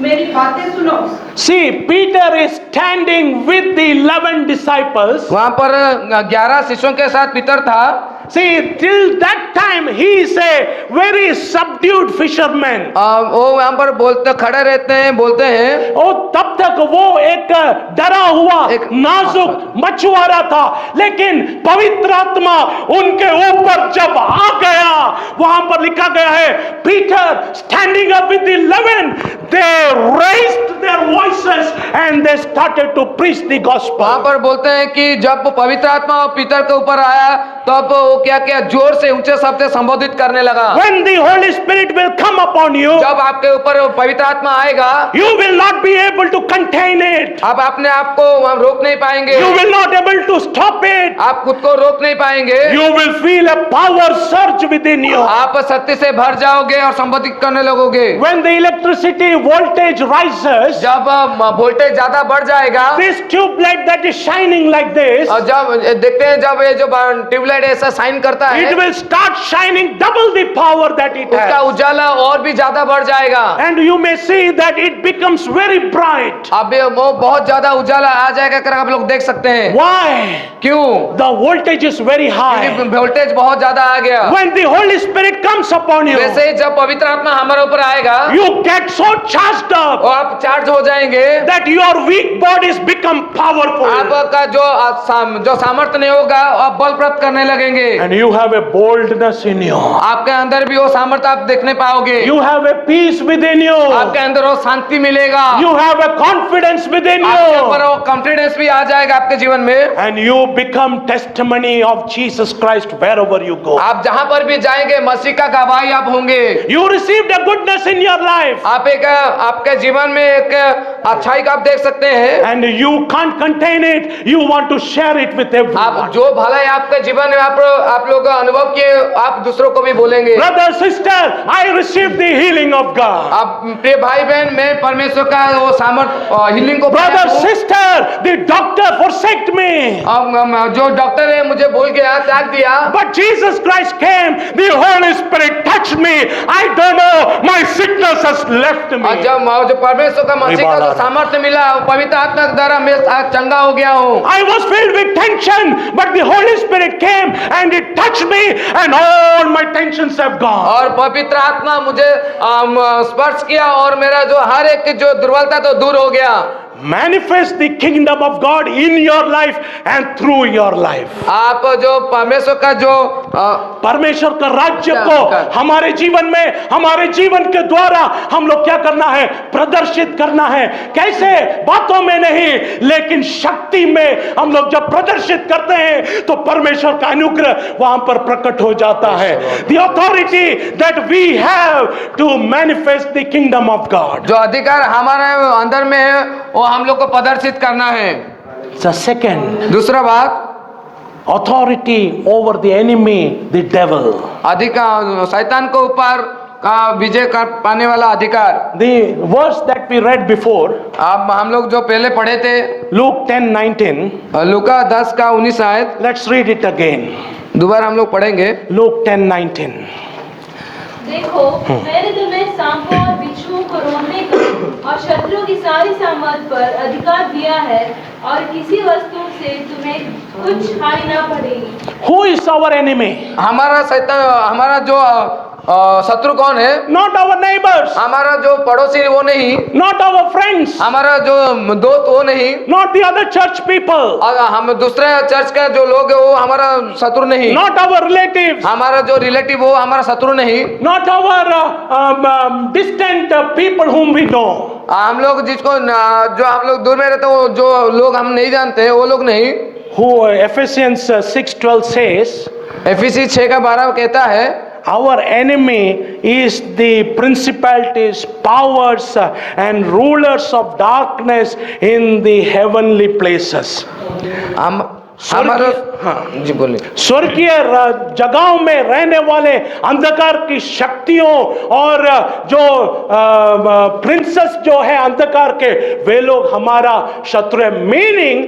मेरी बातें सुनो। See, Peter is standing with the 11 disciples. वहाँ पर 11 शिष्यों के साथ पीतर था। See, till that time he is a very subdued fisherman. वो वहाँ पर बोलते खड़े रहते हैं, बोलते हैं। और तब तक वो एक डरा हुआ एक नाजुक मछुआरा था, लेकिन पवित्र आत्मा उनके ऊपर जब आ गया, वहां पर लिखा गया है, Peter standing up with the 11, they raised their voices and they started to preach the gospel. वहाँ पर बोलते हैं कि जब पवित्र आत्मा पीतर के ऊपर आया, तब वो क्या क्या जोर से ऊंचे शब्द से संबोधित करने लगा। When the Holy Spirit will come upon you, जब आपके ऊपर पवित्र आत्मा आएगा, you will not be able to contain it. आप अपने आप को रोक नहीं पाएंगे। You will not able to stop it. आप खुद को रोक नहीं पाएंगे। You will feel a power surge within you. आप शक्ति से भर जाओगे और संबोधित करने लगोगे। When the electricity voltage rises, जब वोल्टेज ज्यादा बढ़ जाएगा, this tube light that is shining like this, और जब देखते हैं जब ये जो ट्यूबलाइट ऐसा शाइन करता है, it will start shining double the power that it उसका has. उजाला और भी ज्यादा बढ़ जाएगा। And you may see that it becomes very bright. अब वो बहुत ज्यादा उजाला आ जाएगा कर आप लोग देख सकते हैं। Why? क्यों? The voltage is very high. Voltage बहुत ज्यादा आ गया। When the Holy Spirit comes upon you, वैसे ही जब पवित्र आत्मा हमारे ऊपर आएगा, you get so charged up और आप चार्ज हो जाएंगे that your weak bodies become powerful. आपका जो सामर्थ्य नहीं होगा आप बल प्राप्त करने लगेंगे। And you have a boldness in you. आपके अंदर भी वो सामर्थ्य आप देखने पाओगे। You have a peace within you. आपके अंदर वो शांति मिलेगा। You have a confidence within आपके you. ऊपर वो कॉन्फिडेंस भी आ जाएगा आपके जीवन में। And you become testimony of Jesus Christ wherever you go. आप जहां पर भी जाएंगे मसीह का गवाही आप होंगे। You received a goodness in your life. आप एक आपके जीवन में एक अच्छाई का आप देख सकते हैं, and you can't contain it. You want to share it with आप everyone. जो भलाई आपके जीवन में आप लोग अनुभव किए आप दूसरों को भी बोलेंगे। Brother, sister, I received the healing of God. आप प्रिय भाई बहन, मैं परमेश्वर का वो सामर्थ हीलिंग को Brother, पाया हूँ। sister, the doctor forsaked me. अब जो डॉक्टर है मुझे बोल के त्याग दिया, But Jesus Christ came, the Holy Spirit touched me. I don't know, my sickness has left me. और जब परमेश्वर का मसीह का जो सामर्थ्य मिला, पवित्र आत्मा के द्वारा मैं चंगा हो गया हूँ। I was filled with tension, but the Holy Spirit came and it touched me, and all my tensions have gone. और पवित्र आत्मा मुझे स्पर्श किया और मेरा जो हर एक की जो दुर्बलता तो दूर हो गया। Manifest the kingdom of God in your life and through your life. आप जो परमेश्वर का जो परमेश्वर का राज्य को हमारे जीवन में, हमारे जीवन के द्वारा हम लोग क्या करना है? प्रदर्शित करना है। कैसे? बातों में नहीं, लेकिन शक्ति में हम लोग जब प्रदर्शित करते हैं तो परमेश्वर का अनुग्रह वहां पर प्रकट हो जाता है। The authority that we have to manifest the kingdom of God. जो अधिकार हमारे अंदर में है वो हम लोग को प्रदर्शित करना है। The second, दूसरा बात, authority over the enemy, the devil. अधिकार शैतान को ऊपर का विजय कर पाने वाला अधिकार। The verse that we read before, अब हम लोग जो पहले पढ़े थे Luke 10:19. लूका 10 का 19 आयत, Let's read it again. दोबारा हम लोग पढ़ेंगे। Luke 10:19. देखो, मैंने तुम्हें सांपों और बिच्छुओं को रोकने का और शत्रुओं की सारी सामर्थ पर अधिकार दिया है और किसी वस्तु से तुम्हें कुछ हानि ना पड़ेगी। Who is our enemy? हमारा शैतान, हमारा जो शत्रु कौन है? Not our neighbors, हमारा जो पड़ोसी वो नहीं, not our friends, हमारा जो दोस्त वो नहीं, not the other church people, और हम दूसरे चर्च का जो लोग है वो हमारा शत्रु नहीं, not our relatives, हमारा जो रिलेटिव वो हमारा शत्रु नहीं, not our distant people whom we know. हम लोग जिसको जो हम लोग दूर में रहते हैं वो जो लोग हम नहीं जानते हैं वो लोग नहीं। Who Ephesians 6:12 says, एफिसी 6 का 12 कहता है, our enemy is the principalities, powers, and rulers of darkness in the heavenly places. हम हमारा हाँ जी बोलिए। स्वर्गीय जगहों में रहने वाले अंधकार की शक्तियों और जो प्रिंसेस जो है अंधकार के, वे लोग हमारा शत्रु है, मीनिंग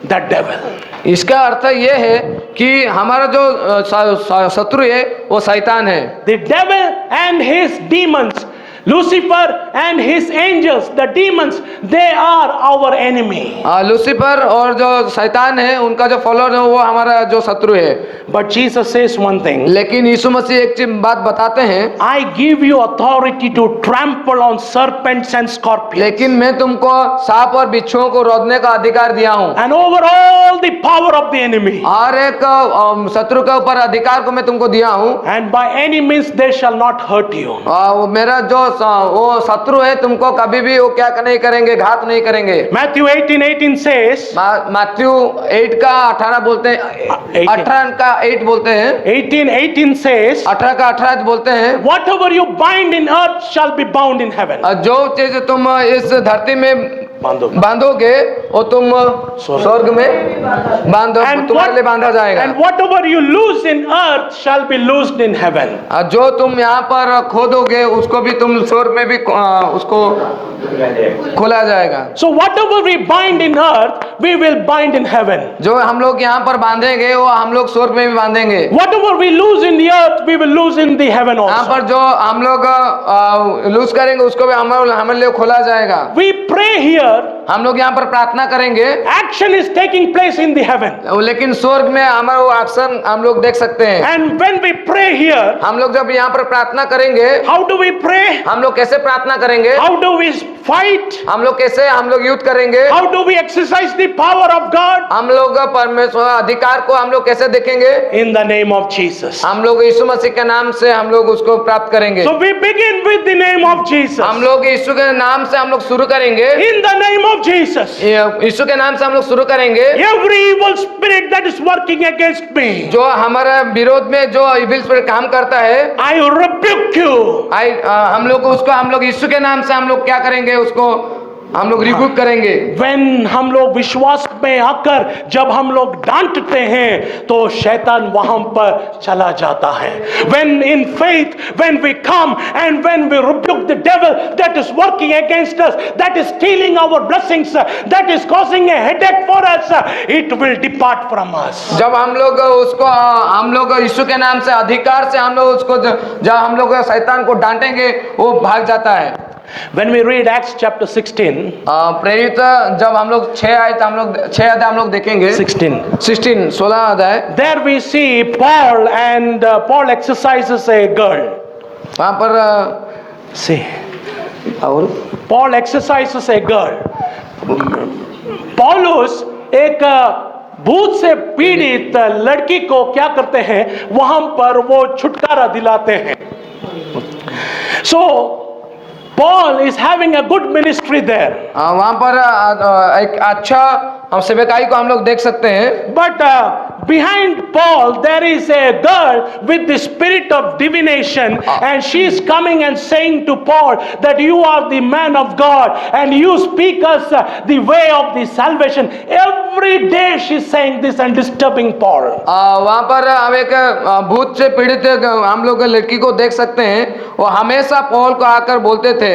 द डेविल। इसका अर्थ ये है कि हमारा जो शत्रु है वो शैतान है। The devil and his demons, Lucifer and his angels, the demons, they are our enemy. Lucifer और जो शैतान है उनका जो फॉलोअर है वो हमारा जो शत्रु है। But Jesus says one thing. लेकिन यीशु मसीह एक चीज बात बताते हैं, I give you authority to trample on serpents and scorpions. लेकिन मैं तुमको सांप और बिच्छुओं को रोकने का अधिकार दिया हूँ, And over all the power of the enemy. और एक शत्रु के ऊपर अधिकार को मैं तुमको दिया हूँ, And by any means they shall not hurt you. वो मेरा जो वो शत्रु है तुमको कभी भी वो क्या नहीं करेंगे, घात नहीं करेंगे। Matthew 18:18 says, मैथ्यू 8 का 18 बोलते हैं, 18 का 8 बोलते हैं, 18:18 says, 18 का 18 बोलते हैं, whatever you bind in earth shall be bound in heaven. जो चीज तुम इस धरती में बांधोगे वो तुम स्वर्ग में बांधो, तुम्हारे लिए बांधा जाएगा। And whatever you loose in earth shall be loosed in heaven. जो तुम यहाँ पर खोदोगे उसको भी तुम स्वर्ग में भी उसको खोला जाएगा। So whatever we bind in earth, we will bind in heaven. जो हम लोग यहाँ पर बांधेंगे वो हम लोग स्वर्ग में भी बांधेंगे। Whatever we lose in the earth, we will lose in the heaven यहाँ also. पर जो हम लोग लूज करेंगे उसको भी हमारे लिए खोला जाएगा। We pray here. हम लोग यहाँ पर प्रार्थना करेंगे, Action is taking place in the heaven. लेकिन स्वर्ग में हमारा वो एक्शन हम लोग देख सकते हैं। And when we pray here, हम लोग जब यहाँ पर प्रार्थना करेंगे, how do we pray? हम लोग कैसे प्रार्थना करेंगे, How do we fight? हम लोग कैसे हम लोग युद्ध करेंगे, How do we exercise the power of God? हम लोग परमेश्वर अधिकार को हम लोग कैसे देखेंगे, In the name of Jesus. हम लोग यीशु मसीह के नाम से हम लोग उसको प्राप्त करेंगे। So we begin with the name of Jesus. हम लोग यीशु के नाम से हम लोग शुरू करेंगे, In the name of Jesus. यीशु के नाम से हम लोग शुरू करेंगे। Every evil spirit that is working against me, जो हमारे विरोध में जो इविल स्पिरिट काम करता है, I rebuke you. हम लोग उसको हम लोग यीशु के नाम से हम लोग क्या करेंगे, उसको हम लोग रिबूट करेंगे। When हम लोग विश्वास में आकर जब हम लोग डांटते हैं तो शैतान वहां पर चला जाता है। When in faith, when we come and when we rebuke the devil that is working against us, that is stealing our blessings, that is causing a headache for us, it will depart from us. जब हम लोग उसको हम लोग यीशु के नाम से अधिकार से हम लोग उसको जब हम लोग शैतान को डांटेंगे वो भाग जाता है। When we read Acts chapter 16, प्रेरित जब हम लोग 6 अध्याय हम लोग देखेंगे 16 अध्याय, there we see Paul and Paul exercises a girl. वहां पर See, और Paul exercises a girl. पौलुस एक भूत से पीड़ित लड़की को क्या करते हैं, वहां पर वो छुटकारा दिलाते हैं। So Paul is having a good ministry there. वहां पर एक अच्छा हम सेवकाई को हम लोग देख सकते हैं। But behind Paul there is a girl with the spirit of divination, and she is coming and saying to Paul that you are the man of God and you speak us the way of the salvation. Every day she is saying this and disturbing Paul. वहां पर हम एक भूत से पीड़ित हम लोग लड़की को देख सकते हैं, वो हमेशा पौल को आकर बोलते थे।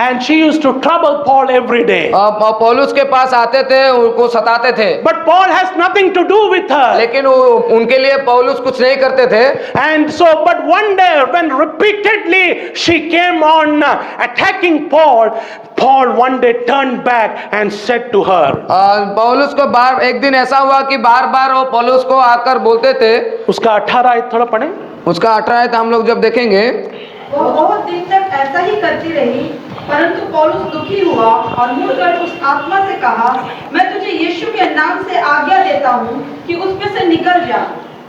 And she used to trouble Paul every day. पौलुस के पास आते थे, उनको सताते थे। But Paul has nothing to do with her. लेकिन उनके लिए पौलुस कुछ नहीं करते थे। And so, but one day when repeatedly she came on attacking Paul, Paul one day turned back and said to her. पौलुस को एक दिन ऐसा हुआ कि बार बार वो पौलुस को आकर बोलते थे। उसका 18 आयत थोड़ा पढ़े। उसका 18 आयत हम लोग जब देखेंगे, वो बहुत दिन तक ऐसा ही करती रही, परंतु पौलुस दुखी हुआ और मुड़कर उस आत्मा से कहा, मैं तुझे यीशु के नाम से आज्ञा देता हूँ कि उसमें से निकल जा,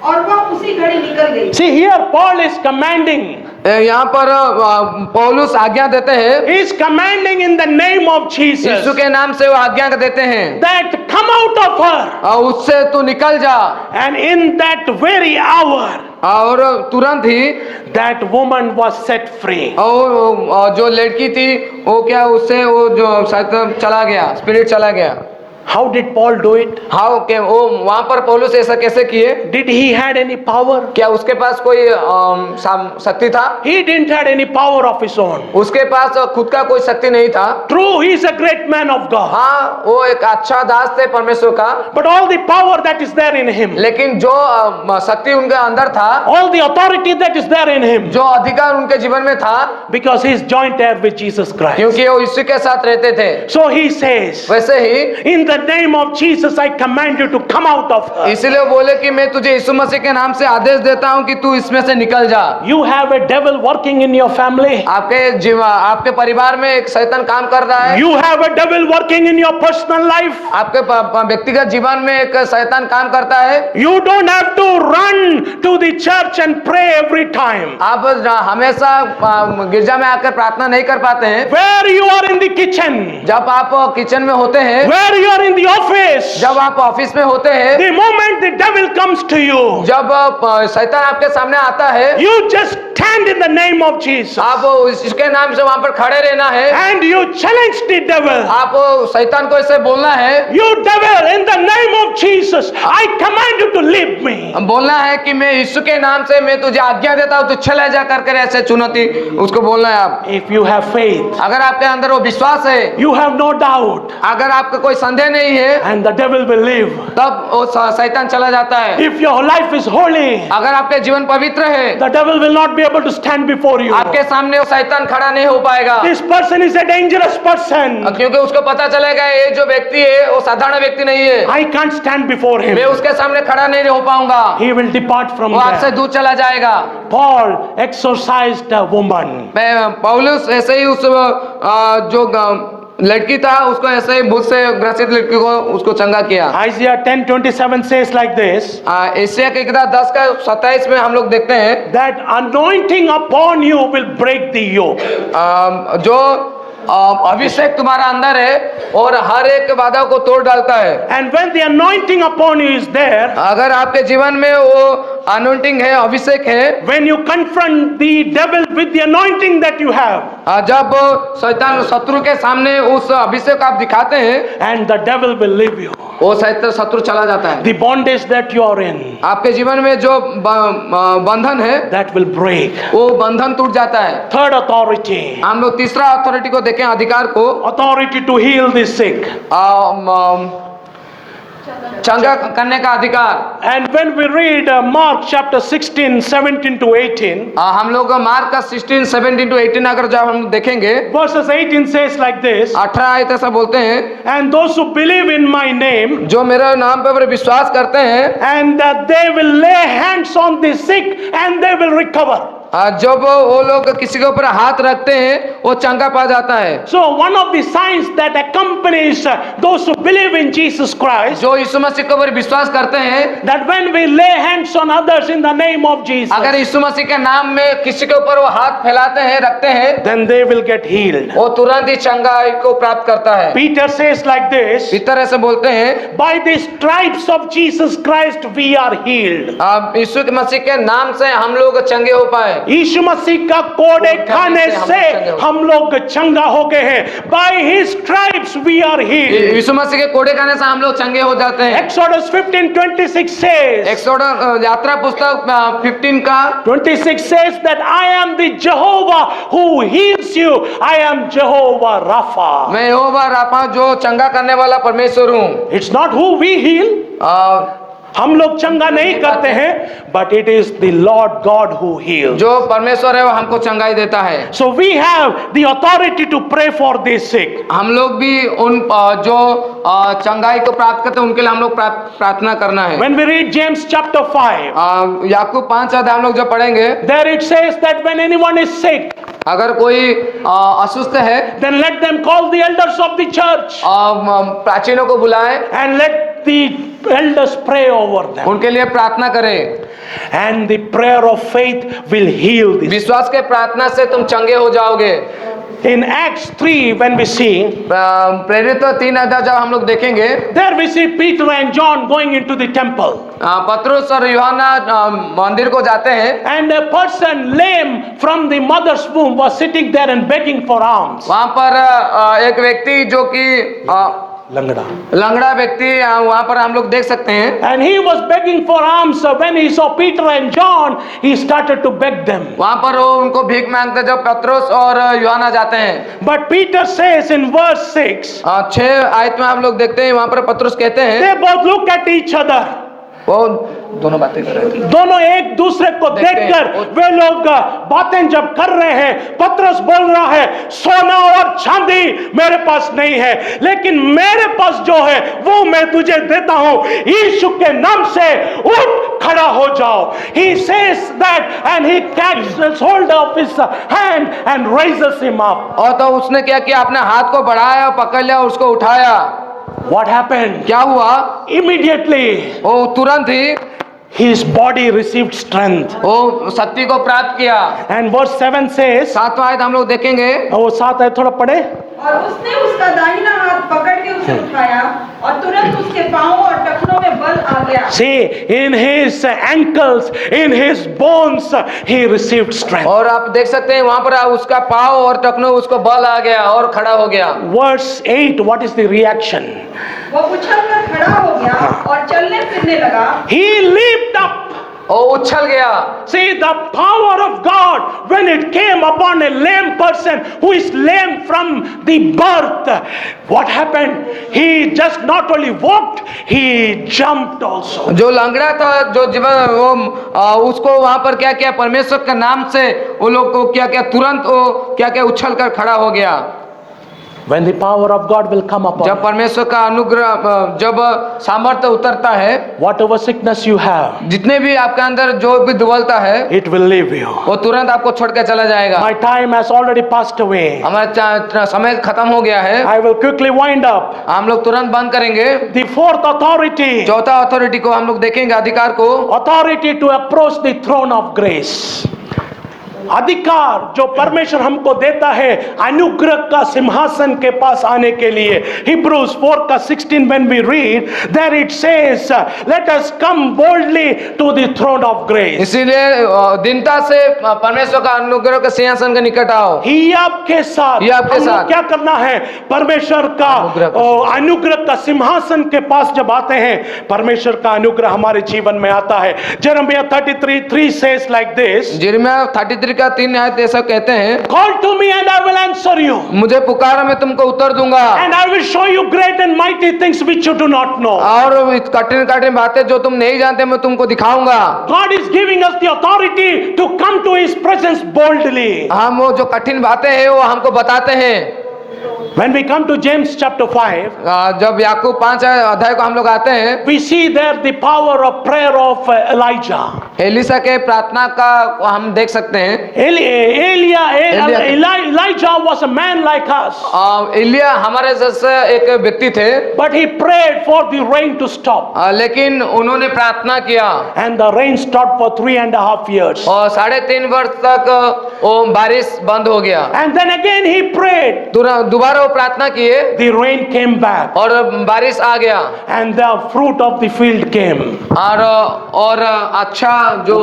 और वह उसी घड़ी निकल गई। See here Paul is commanding. यहाँ पर पौलुस आज्ञा देते हैं। He is commanding in the name of Jesus. यीशु के नाम से वो आज्ञा देते हैं That come out of her. और उससे तू निकल जा। And in that very hour, और तुरंत ही that woman was set free. और जो लड़की थी वो क्या उससे वो जो शैतान चला गया, स्पिरिट चला गया। How did Paul do it? How के वो वहां पर पौलुस ऐसा कैसे किए? Did he had any power? क्या उसके पास कोई शक्ति था? He didn't had any power of his own. उसके पास खुद का कोई शक्ति नहीं था। True, he is a great man of God. हाँ, वो एक अच्छा दास थे परमेश्वर का। But all the power that is there in him, लेकिन जो शक्ति उनके अंदर था, all the authority that is there in him, जो अधिकार उनके जीवन में था, because he is joint heir with Jesus Christ. क्योंकि वो यीशु के साथ रहते थे। So he says, वैसे ही in the name of Jesus I command you to come out of her. इसलिए बोले कि मैं तुझे यीशु मसीह के नाम से आदेश देता हूं कि तू इसमें से निकल जा। You have a devil working in your family. आपके परिवार में एक शैतान काम कर रहा है। You have a devil working in your personal life. आपके व्यक्तिगत जीवन में एक शैतान काम करता है। You don't have to run to the church and pray every time. आप हमेशा गिरजा में आकर प्रार्थना नहीं कर पाते हैं। Where you are in the kitchen, जब आप किचन में होते हैं, where you are in the office, जब आप ऑफिस में होते हैं, the moment the devil comes to you, जब शैतान आपके सामने आता है, you just stand in the name of Jesus. आप इसके नाम से वहां पर खड़े रहना है। And you challenge the devil. आप शैतान को ऐसे बोलना है, You devil, in the name of Jesus, I command you to leave me. बोलना है कि मैं यीशु के नाम से मैं तुझे आज्ञा देता हूँ, तू चला जा करके ऐसे चुनौती उसको बोलना है आप। If you have faith, अगर आपके अंदर वो विश्वास है, you have no doubt, अगर आपका कोई संदेह नहीं है, and the devil will leave. तब वो शैतान चला जाता है। If your life is holy, अगर आपके जीवन पवित्र है, the devil will not be able to stand before you. आपके सामने वो शैतान खड़ा नहीं हो पाएगा। This person is a dangerous person. क्योंकि उसको पता चलेगा ये जो व्यक्ति है वो साधारण व्यक्ति नहीं है। I can't stand before him. मैं उसके सामने खड़ा नहीं हो पाऊंगा। He will depart from वो आपसे there. दूर चला जाएगा। Paul exorcised a woman. पौलुस ऐसे ही उस जो लड़की था उसको ऐसे ही भूत से ग्रसित लड़की को उसको चंगा किया। Isaiah 10:27 says like this. Asia के किताब 10:27 में हम लोग देखते हैं, That anointing upon you will break the yoke. जो अभिषेक तुम्हारा अंदर है और हर एक बाधा को तोड़ डालता है। And when the anointing upon you is there, अगर आपके जीवन में वो अनॉइंटिंग है, अभिषेक है, when you confront the devil with the anointing that you have, जब शैतान शत्रु के सामने उस अभिषेक आप दिखाते हैं, and the devil will leave you. वो शत्रु चला जाता है। The bondage that you are in, आपके जीवन में जो बंधन है, that will break. वो बंधन टूट जाता है। Third authority, हम लोग तीसरा अथॉरिटी को देखें, अधिकार को, authority to heal the sick. चंगा करने का अधिकार। And when we read Mark chapter 16, 17 to 18, हम लोग मार्क का 16, 17 to 18 अगर जब हम देखेंगे, verses 18 says like this, 18 आयत ऐसा बोलते हैं, and those who believe in my name, जो मेरे नाम पर विश्वास करते हैं, and that they will lay hands on the sick and they will recover. जब वो लोग किसी के ऊपर हाथ रखते हैं, वो चंगा पा जाता है। So one of the signs that accompanies those who believe in Jesus Christ, जो यीशु मसीह के ऊपर विश्वास करते हैं, that when we lay hands on others in the name of Jesus, अगर यीशु मसीह के नाम में किसी के ऊपर वो हाथ फैलाते हैं, रखते हैं, then they will get healed. वो तुरंत ही चंगाई को प्राप्त करता है। Peter says like this, पीतर ऐसे बोलते हैं, by the stripes of Jesus Christ we are healed. यीशु मसीह के नाम से हम लोग चंगे हो पाए। यीशु मसीह का कोड़े खाने से हम लोग चंगा हो गए हैं। By his stripes we are healed. यीशु मसीह के कोड़े खाने से हम लोग चंगे हो जाते हैं। Exodus 15:26 says, एक्सोडस यात्रा पुस्तक 15 का 26 says that I am the Jehovah who heals you. I am Jehovah Rapha. मैं यहोवा राफा जो चंगा करने वाला परमेश्वर हूँ। It's not who we heal. हम लोग चंगा नहीं करते हैं, but it is the Lord God who heals. जो परमेश्वर है वो हमको चंगाई देता है। So we have the authority to pray for the sick. हम लोग भी उन जो चंगाई को प्राप्त करते हैं उनके लिए हम लोग प्रार्थना करना है। When we read James chapter 5, याकूब 5 अध्याय हम लोग जब पढ़ेंगे, there it says that when anyone is sick, अगर कोई असुस्थ है, then let them call the elders of the church प्राचीनों को बुलाएं and let the elders pray over them. उनके लिए प्रार्थना करें, And the prayer of faith will heal this. विश्वास के प्रार्थना से तुम चंगे हो जाओगे। In Acts 3, when we see, प्रेरित 3 अध्याय जब हम लोग देखेंगे, there we see Peter and John going into the temple. पतरस और यूहन्ना मंदिर को जाते हैं, And a person lame from the mother's womb was sitting there and begging for alms. वहां पर एक व्यक्ति जो कि लंगड़ा व्यक्ति वहां पर हम लोग देख सकते हैं, And he was begging for alms. When he saw Peter and John, he started to beg them. वहां पर वो उनको भीख मांगते जब पतरस और यूहन्ना जाते हैं। But Peter says in verse 6, 6 आयत में हम लोग देखते हैं, वहां पर पतरस कहते हैं, they both look at each other. वो दोनों बातें कर रहे थे, दोनों एक दूसरे को देखकर वे लोग बातें जब कर रहे हैं, पतरस बोल रहा है, सोना और चांदी मेरे पास नहीं है, लेकिन मेरे पास जो है वो मैं तुझे देता हूं, यीशु के नाम से उठ खड़ा हो जाओ। He says that and he catches hold of his hand and raises him up. और तो उसने क्या किया, अपने हाथ को बढ़ाया, पकड़ लिया, उसको उठाया। What happened? क्या हुआ? Immediately वो तुरंत ही his body received strength. वो शक्ति को प्राप्त किया। And verse 7 says, 7वां आयत हम लोग देखेंगे, वो 7 है, थोड़ा पढ़े। और उसने उसका दाहिना हाथ पकड़ के उसे उठाया और तुरंत उसके पांव और टखनों में बल आ गया। See, in his ankles, in his bones, he received strength. और आप देख सकते हैं वहां पर उसका पाँव और टखनों उसको बल आ गया और खड़ा हो गया। Verse 8, what is the reaction? वो उछलकर खड़ा हो गया और चलने फिरने लगा। He leaped up. वो उछल गया। See, the power of God when it came upon a lame person who is lame from the birth, what happened? He just not only walked, he jumped also. जो लंगड़ा था, जो जीवन वो उसको वहां पर क्या किया, परमेश्वर के नाम से वो लोग को क्या किया, तुरंत वो क्या किया, उछल कर खड़ा हो गया। When the power of God will come upon जब you, परमेश्वर का अनुग्रह, जब सामर्थ्य उतरता है, whatever sickness you have, जितने भी आपके अंदर जो भी दुर्बलता है, it will leave you. वो तुरंत आपको छोड़ के चला जाएगा। My time has already passed away. हमारा समय खत्म हो गया है। I will quickly wind up. हम लोग तुरंत बंद करेंगे। The fourth authority, चौथा अथॉरिटी को हम लोग देखेंगे, अधिकार को, authority to approach the throne of grace. अधिकार जो परमेश्वर हमको देता है अनुग्रह का सिंहासन के पास आने के लिए। Hebrews 4:16 when we read there it says let us come boldly to the throne of grace। इसीलिए दीनता से परमेश्वर का अनुग्रह के सिंहासन के निकट आओ। हियाब के साथ हम लोग क्या करना है, परमेश्वर का अनुग्रह का सिंहासन के पास जब आते हैं, परमेश्वर का अनुग्रह हमारे जीवन में आता है। Jeremiah 33:3 says like this, यिर्मयाह 33 का 3 आयत ऐसा कहते हैं, call to me and I will answer you, मुझे पुकारो मैं तुमको उत्तर दूंगा, and I will show you great and mighty things which you do not know। और कठिन कठिन बातें जो तुम नहीं जानते मैं तुमको दिखाऊंगा। God is giving us the authority to come to His presence boldly। हम वो जो कठिन बातें हैं वो हमको बताते हैं। When we come to James chapter 5, जब याकूब 5 अध्याय को हम लोग आते हैं, we see there the power of prayer of Elijah। Elisha के प्रार्थना का हम देख सकते हैं। Elijah was a man like us, Elia हमारे जैसे एक व्यक्ति थे, but he prayed for the rain to stop, लेकिन उन्होंने प्रार्थना किया and the rain stopped for 3.5 years, और 3.5 वर्ष तक वो बारिश बंद हो गया। and then again he prayed, दोबारा वो प्रार्थना किए, the rain came back, और बारिश आ गया, and the fruit of the field came, और अच्छा जो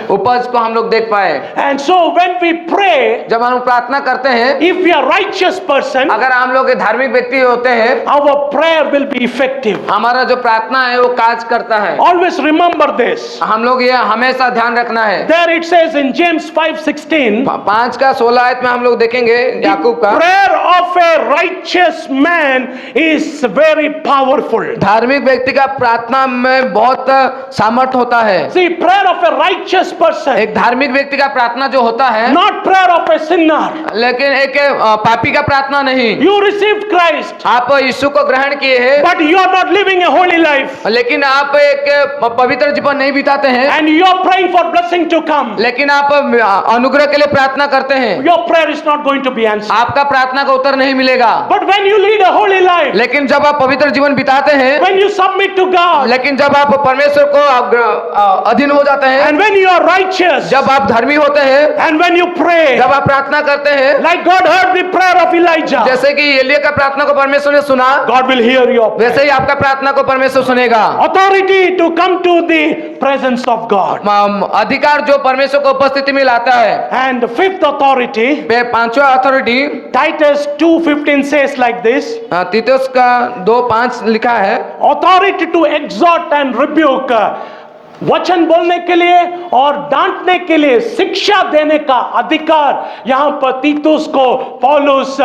उपज को हम लोग देख पाए। and so when we pray, जब हम प्रार्थना करते हैं, if we are righteous person, अगर हम लोग धार्मिक व्यक्ति होते हैं, our prayer will be effective। हमारा जो प्रार्थना है वो काज करता है। Always remember this। हम लोग ये हमेशा ध्यान रखना है। There it says in James 5:16, 5 का 16 आयत में हम लोग देखेंगे याकूब का, prayer of a righteous man is very powerful। धार्मिक व्यक्ति का प्रार्थना में बहुत सामर्थ्य होता है। See, prayer of a righteous person, एक धार्मिक व्यक्ति का प्रार्थना जो होता है, not prayer of a sinner। लेकिन एक पापी का प्रार्थना नहीं। You received Christ, आप यीशु को ग्रहण किए हैं, but you are not living a holy life, लेकिन आप एक पवित्र जीवन नहीं बिताते हैं, and you are praying for blessing to come। लेकिन आप अनुग्रह के लिए प्रार्थना करते हैं, Your prayer is not going to be answered। आपका प्रार्थना का उत्तर नहीं मिलेगा। But when you lead a holy life, लेकिन जब आप पवित्र जीवन बिताते हैं, when you submit to God, लेकिन जब आप परमेश्वर को अधीन हो जाते हैं, and when you are righteous, जब आप धर्मी होते हैं, and when you pray, जब आप प्रार्थना करते हैं, like God heard the prayer of Elijah, जैसे कि एलिया का प्रार्थना को परमेश्वर ने सुना, God will hear your prayer। वैसे ही आपका प्रार्थना को परमेश्वर सुनेगा। Authority to come to the presence of God, अधिकार जो परमेश्वर को उपस्थिति में लाता है। and fifth authority, पांचवा authority Titus 2:15 says like this, तीतुस का 2:5 लिखा है, authority to exhort and rebuke, वचन बोलने के लिए और डांटने के लिए, शिक्षा देने का अधिकार यहाँ पर तीतुस को पौलुस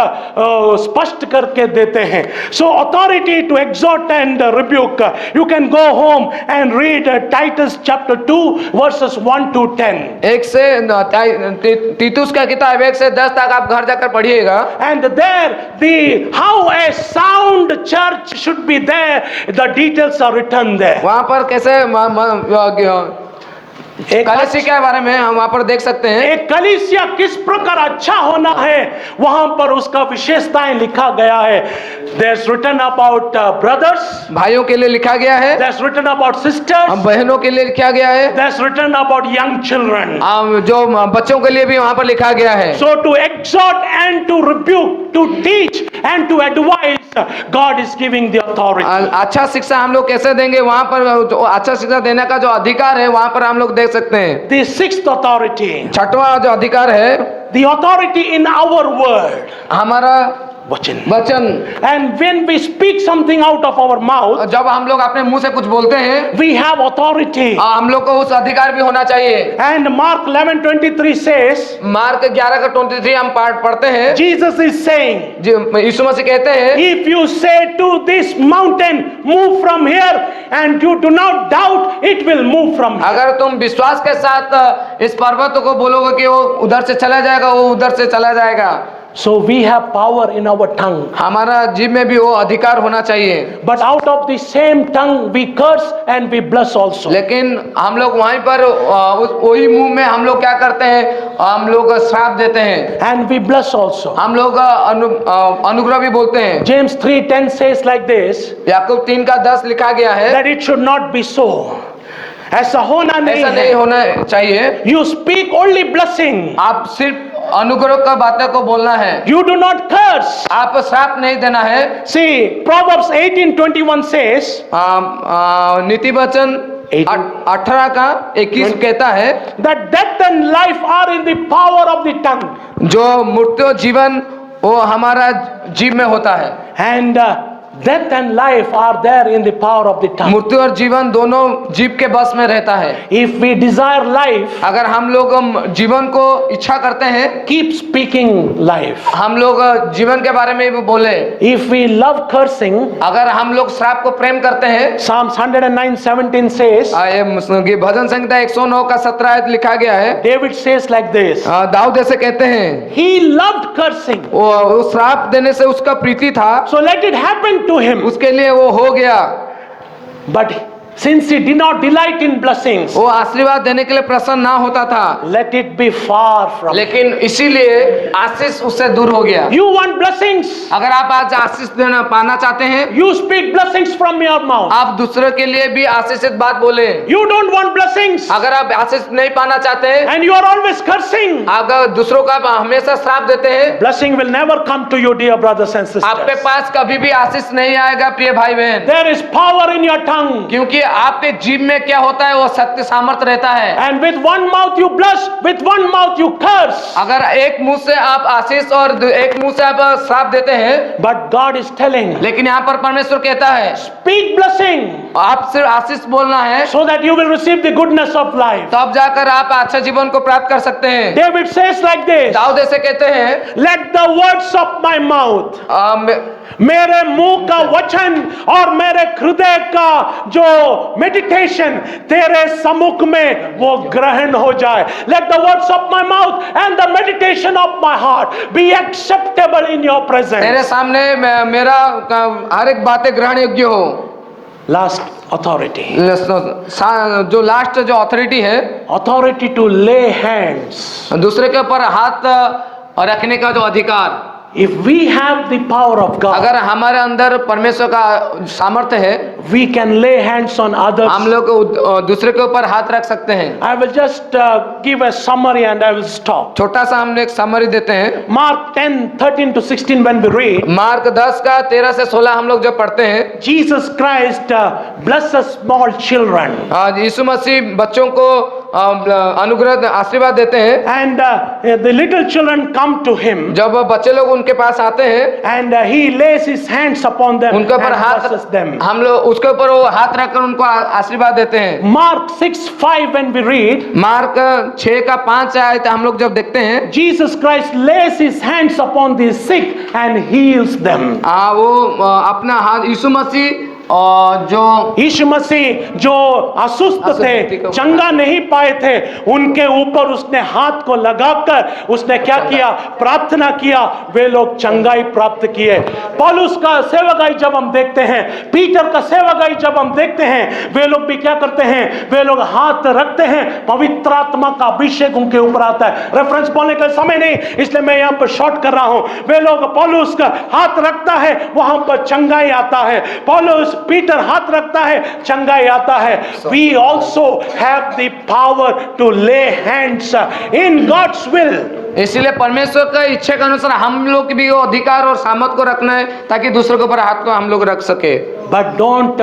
स्पष्ट करके देते हैं। So authority to exhort and rebuke, you can go home and read Titus chapter 2 verses 1 to 10। 1 से तीतुस का किताब 1 से 10 तक आप घर जाकर पढ़िएगा। And there the how a sound church should be there, the details are written there। वहाँ पर कैसे कलीसिया के बारे में हम वहाँ पर देख सकते हैं। एक कलीसिया किस प्रकार अच्छा होना है, वहां पर उसका विशेषताएं लिखा गया है। There's written about brothers, भाइयों के लिए लिखा गया है। There's written about sisters, बहनों के लिए लिखा गया है। There's written about young children, जो बच्चों के लिए भी वहाँ पर लिखा गया है। So to exhort and to rebuke, to teach and to advise, God is giving the authority। अच्छा शिक्षा हम लोग कैसे देंगे, वहाँ पर जो अच्छा शिक्षा देने का जो अधिकार है वहाँ पर हम लोग देख सकते हैं। The sixth authority, छठवां जो अधिकार है, the authority in our word, हमारा वचन। And when we speak something out of our mouth, जब हम लोग अपने मुंह से कुछ बोलते हैं, we have authority। हम लोग को उस अधिकार भी होना चाहिए। And Mark 11:23 says, मार्क 11 का 23 हम पढ़ते हैं, Jesus is saying, यीशु मसीह कहते हैं, if you say to this mountain move from here and you do not doubt, it will move from here। अगर तुम विश्वास के साथ इस पर्वत को बोलोगे कि वो उधर से चला जाएगा, वो उधर से चला जाएगा। So we have power in our tongue। हमारा जीभ में भी वो अधिकार होना चाहिए। But out of the same tongue we curse and we bless also। लेकिन हम लोग वहीं पर वही मुंह में हम लोग क्या करते हैं, हम लोग श्राप देते हैं। And we bless also। हम लोग अनुग्रह भी बोलते हैं। James 3:10 says like this, याकूब 3 का 10 लिखा गया है, that it should not be so। ऐसा होना नहीं ऐसा नहीं है। होना चाहिए। You speak only blessing. आप सिर्फ अनुग्रह का बातें को बोलना है, You do not curse. आप श्राप नहीं देना है। See, Proverbs 18:21 says, नीति वचन 18 का 21 कहता है that death and life are in the power of the tongue. जो मृत्यु और जीवन वो हमारा जीव में होता है, And death and life are there in the power of the tongue. मृत्यु और जीवन दोनों जीव के बस में रहता है। If we desire life, अगर हम लोग जीवन को इच्छा करते हैं, keep speaking life. हम लोग जीवन के बारे में भी बोले। If we love cursing, अगर हम लोग श्राप को प्रेम करते हैं, Psalms 109:17 says, ये भजन संहिता 109 का 17 लिखा गया है। David says like this, Dawood ऐसे कहते हैं, he loved cursing, वो श्राप देने से उसका प्रीति था, so let it happen to him. उसके लिए वो हो गया। But since he did not delight in blessings, वो आशीर्वाद देने के लिए प्रसन्न ना होता था, let it be far from him. लेकिन इसीलिए आशीष उससे दूर हो गया। You want blessings? अगर आप आज आशीष देना पाना चाहते हैं, You speak blessings from your mouth. आप दूसरों के लिए भी आशीषित बात बोले। You don't want blessings, अगर आप आशीष नहीं पाना चाहते हैं, and you are always cursing. अगर दूसरों का आप हमेशा श्राप देते हैं, Blessing will never come to you, dear brothers and आपके sisters. पास कभी भी आशीष नहीं आएगा प्रिय भाई बहन, There is power in your tongue, क्योंकि आपके जीव में क्या होता है वो सत्य सामर्थ्य रहता है। and with one mouth you bless, with one mouth you curse. अगर एक मुंह से आप आशीष और एक मुंह से आप श्राप देते हैं, But God is telling, लेकिन यहाँ पर परमेश्वर कहता है speak blessing, आप सिर्फ आशीष बोलना है, so that you will receive the goodness of life. तब जाकर आप अच्छा जीवन को प्राप्त कर सकते हैं। David says like this, Dawood ऐसे कहते हैं, let the words of my mouth, आ, मेरे मुंह का वचन और मेरे हृदय का जो मेडिटेशन तेरे सम्मुख में वो ग्रहण हो जाए। Let the words of my mouth and the meditation of my heart be acceptable in your presence. तेरे सामने मेरा हर एक बातें ग्रहण योग्य हो। Last authority, जो लास्ट जो अथॉरिटी है, authority to lay hands. दूसरे के ऊपर हाथ रखने का जो अधिकार। If we have the power of God, अगर हमारे अंदर परमेश्वर का सामर्थ्य है, we can lay hands on others. हम लोग दूसरे के ऊपर हाथ रख सकते हैं। I will just give a summary and I will stop. छोटा सा हम एक समरी देते हैं। Mark 10:13 to 16 when we read, mark 10 का 13 से 16 हम लोग जब पढ़ते हैं, Jesus Christ blesses small children, आज यीशु मसीह बच्चों को अनुग्रह आशीर्वाद देते हैं। and the little children come to him, जब बच्चे लोग उनके पास आते हैं, and he lays his hands upon them उनके ऊपर and blesses them. हम लोग उसके ऊपर वो हाथ रखकर उनको आशीर्वाद देते हैं। Mark 6:5 when we read, mark 6 का 5 आयत हम लोग जब देखते हैं, Jesus Christ lays his hands upon the sick and heals them. वो अपना हाथ यीशु मसीह और जो यीशु मसीह जो असुस्थ थे, चंगा नहीं पाए थे, उनके ऊपर उसने हाथ को लगाकर उसने क्या किया? प्रार्थना किया, वे लोग चंगाई प्राप्त किए। पौलुस का सेवकाई जब हम देखते हैं, पीटर का सेवकाई जब हम देखते हैं, वे लोग भी क्या करते हैं? वे लोग हाथ रखते हैं, पवित्र आत्मा का अभिषेक उनके ऊपर आता है। रेफरेंस बोलने का समय नहीं, इसलिए मैं यहाँ पर शॉर्ट कर रहा हूँ। वे लोग पौलुस का हाथ रखता है, वहां पर चंगाई आता है। पौलुस पीटर हाथ रखता है, चंगाई आता है। We also have the power to lay hands in God's will. इसलिए परमेश्वर का इच्छा के अनुसार हम लोग भी वो अधिकार और सामर्थ को रखना है, ताकि दूसरों के ऊपर हाथ को हम लोग रख सके। But don't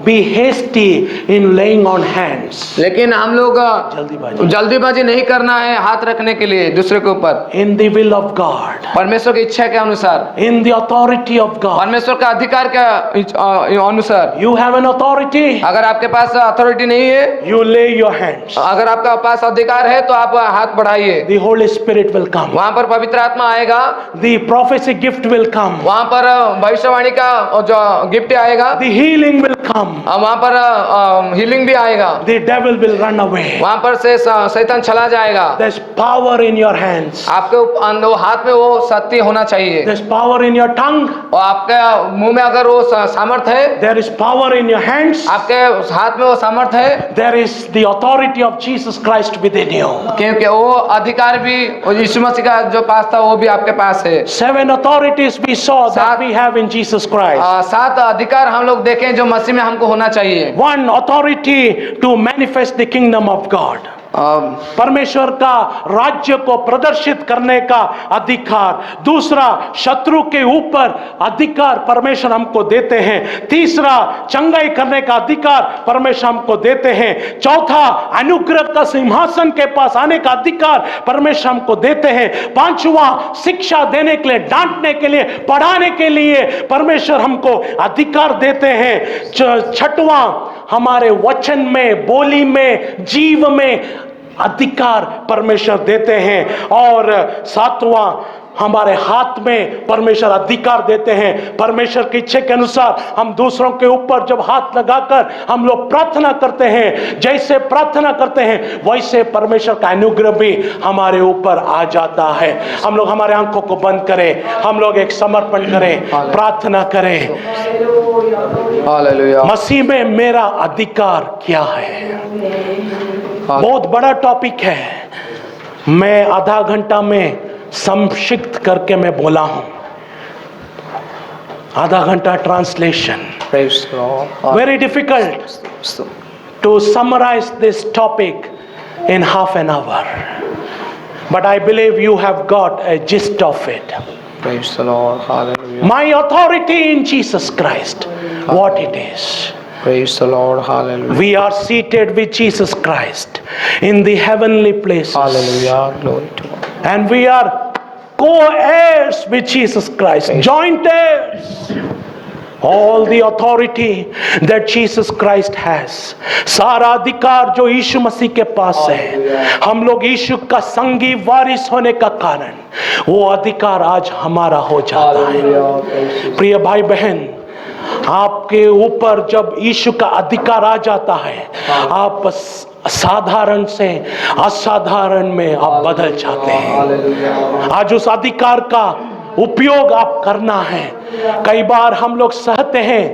be hasty in laying on hands. लेकिन हम लोग जल्दीबाजी नहीं करना है हाथ रखने के लिए दूसरे के ऊपर। In the will of God, परमेश्वर की इच्छा के अनुसार, in the authority of God. परमेश्वर का अधिकार के अनुसार। You have an authority, अगर आपके पास अथॉरिटी नहीं है, you lay your hands. अगर आपका पास अधिकार है तो आप हाथ बढ़ाइए, The Holy Spirit will come. वहां पर पवित्र आत्मा आएगा, The prophecy gift will come. वहां पर भविष्यवाणी का जो गिफ्ट आएगा, The healing will come. वहां पर हीलिंग भी आएगा, The devil will run away. वहां पर से शैतान चला जाएगा। There's power in your hands. आपके हाथ में वो शक्ति होना चाहिए, There's power in your tongue. और आपके मुंह में अगर वो सामर्थ है, There is power in your hands. आपके हाथ में वो सामर्थ है, There is the authority of Jesus Christ within you. क्योंकि वो अधिकार भी यीशु मसीह का जो पास था वो भी आपके पास है। 7 authorities we saw that we have in Jesus Christ. 7 अधिकार हम लोग देखें जो मसीह में हमको होना चाहिए। One, authority to manifest the kingdom of God. परमेश्वर का राज्य को प्रदर्शित करने का अधिकार। दूसरा, शत्रु के ऊपर अधिकार परमेश्वर हमको देते हैं। तीसरा, चंगाई करने का अधिकार परमेश्वर हमको देते हैं। चौथा, अनुग्रह का सिंहासन के पास आने का अधिकार परमेश्वर हमको देते हैं। पांचवा, शिक्षा देने के लिए, डांटने के लिए, पढ़ाने के लिए परमेश्वर हमको अधिकार देते हैं। छठवां, हमारे वचन में, बोली में, जीव में अधिकार परमेश्वर देते हैं। और सातवां, हमारे हाथ में परमेश्वर अधिकार देते हैं। परमेश्वर की इच्छा के अनुसार हम दूसरों के ऊपर जब हाथ लगाकर हम लोग प्रार्थना करते हैं, जैसे प्रार्थना करते हैं वैसे परमेश्वर का अनुग्रह भी हमारे ऊपर आ जाता है। हम लोग हमारे आंखों को बंद करें, हम लोग एक समर्पण करें, प्रार्थना करें। मसीह में मेरा अधिकार क्या है? बहुत बड़ा टॉपिक है। मैं आधा घंटा में संक्षिप्त करके मैं बोला हूं। आधा घंटा translation. Very difficult to summarize this topic in half an hour, but I believe you have got a gist of it. Praise the Lord. Hallelujah. My authority in Jesus Christ, what it is. Praise the Lord. Hallelujah. We are seated with Jesus Christ in the heavenly places. Hallelujah. Glory to God. And we are co-heirs with Jesus Christ, joint heirs. All the authority that Jesus Christ has, सारा अधिकार जो यीशु मसीह के पास है, हम लोग यीशु का संगी वारिस होने का कारण वो अधिकार आज हमारा हो जाता है। प्रिय भाई बहन, आपके ऊपर जब यीशु का अधिकार आ जाता है, आप साधारण से असाधारण में आप बदल जाते हैं। आज उस अधिकार का उपयोग आप करना है। कई बार हम लोग सहते हैं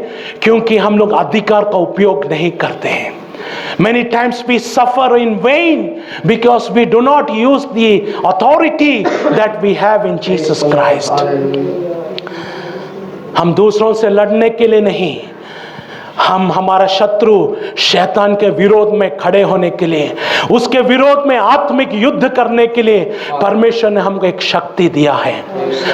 क्योंकि हम लोग अधिकार का उपयोग नहीं करते हैं। Many times we suffer in vain because we do not use the authority that we have in Jesus Christ. हम दूसरों से लड़ने के लिए नहीं, हम हमारा शत्रु शैतान के विरोध में खड़े होने के लिए, उसके विरोध में आत्मिक युद्ध करने के लिए परमेश्वर ने हमको एक शक्ति दिया है।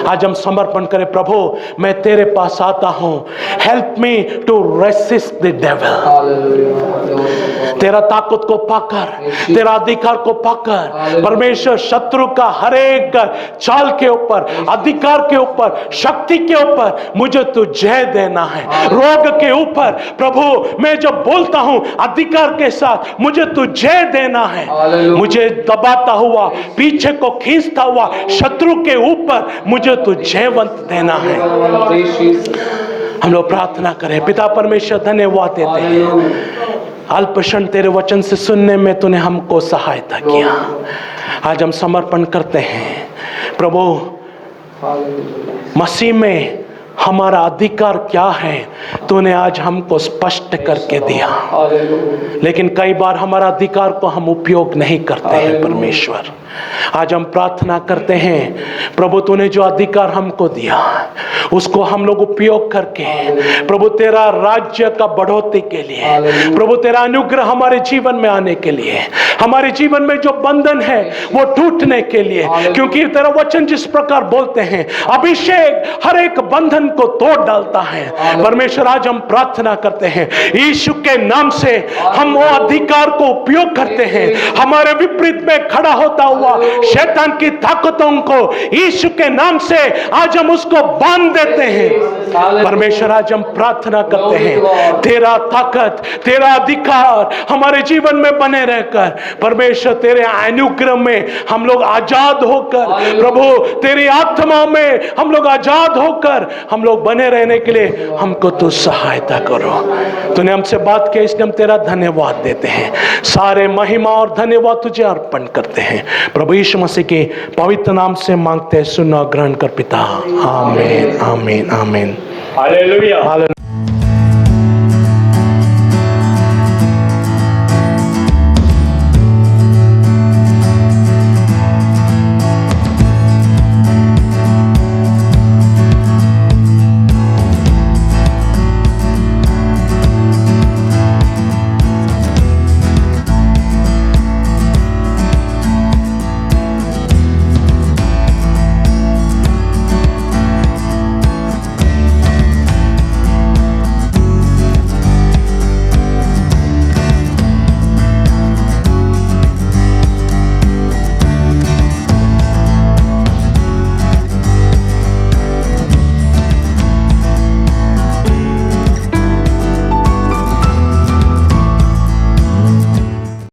आज हम समर्पण करें, प्रभु मैं तेरे पास आता हूं, help me to resist the devil. तेरा ताकत को पाकर, तेरा अधिकार को पाकर परमेश्वर शत्रु का हर एक चाल के ऊपर, अधिकार के ऊपर, शक्ति के ऊपर मुझे तू जय देना है। रोग के ऊपर प्रभु मैं जब बोलता हूं अधिकार के साथ, मुझे तू जय देना है। मुझे दबाता हुआ, पीछे को खींचता हुआ शत्रु के ऊपर मुझे तू जयवंत देना है। हम लोग प्रार्थना करें। पिता परमेश्वर धन्यवाद देते हैं, अल्प क्षण तेरे वचन से सुनने में तूने हमको सहायता किया। आज हम समर्पण करते हैं प्रभु, मसीह में हमारा अधिकार क्या है तूने आज हमको स्पष्ट करके दिया, लेकिन कई बार हमारा अधिकार को हम उपयोग नहीं करते हैं। परमेश्वर आज हम प्रार्थना करते हैं प्रभु, तूने जो अधिकार हमको दिया उसको हम लोग उपयोग करके प्रभु तेरा राज्य का बढ़ोतरी के लिए, प्रभु तेरा अनुग्रह हमारे जीवन में आने के लिए, हमारे जीवन में जो बंधन है वो टूटने के लिए, क्योंकि तेरा वचन जिस प्रकार बोलते हैं अभिषेक हर एक बंधन को तोड़ डालता है। परमेश्वर आज हम प्रार्थना करते हैं यीशु के नाम से हम वो अधिकार को उपयोग करते हैं। हमारे विपरीत में खड़ा होता हुआ शैतान की ताकतों को यीशु के नाम से आज हम उसको बांध देते हैं। परमेश्वर आज हम प्रार्थना करते हैं तेरा ताकत, तेरा अधिकार हमारे जीवन में बने रहकर परमेश्वर तेरे अनुग्रह में हम लोग आजाद होकर, प्रभु तेरी आत्मा में हम लोग आजाद होकर हम लोग बने रहने के लिए हमको तू सहायता करो। तूने हमसे बात की इसलिए हम तेरा धन्यवाद देते हैं। सारे महिमा और धन्यवाद तुझे अर्पण करते हैं प्रभु यीशु मसीह के पवित्र नाम से मांगते हैं, सुनो ग्रहण कर पिता। आमीन आमीन आमीन। हालेलुया।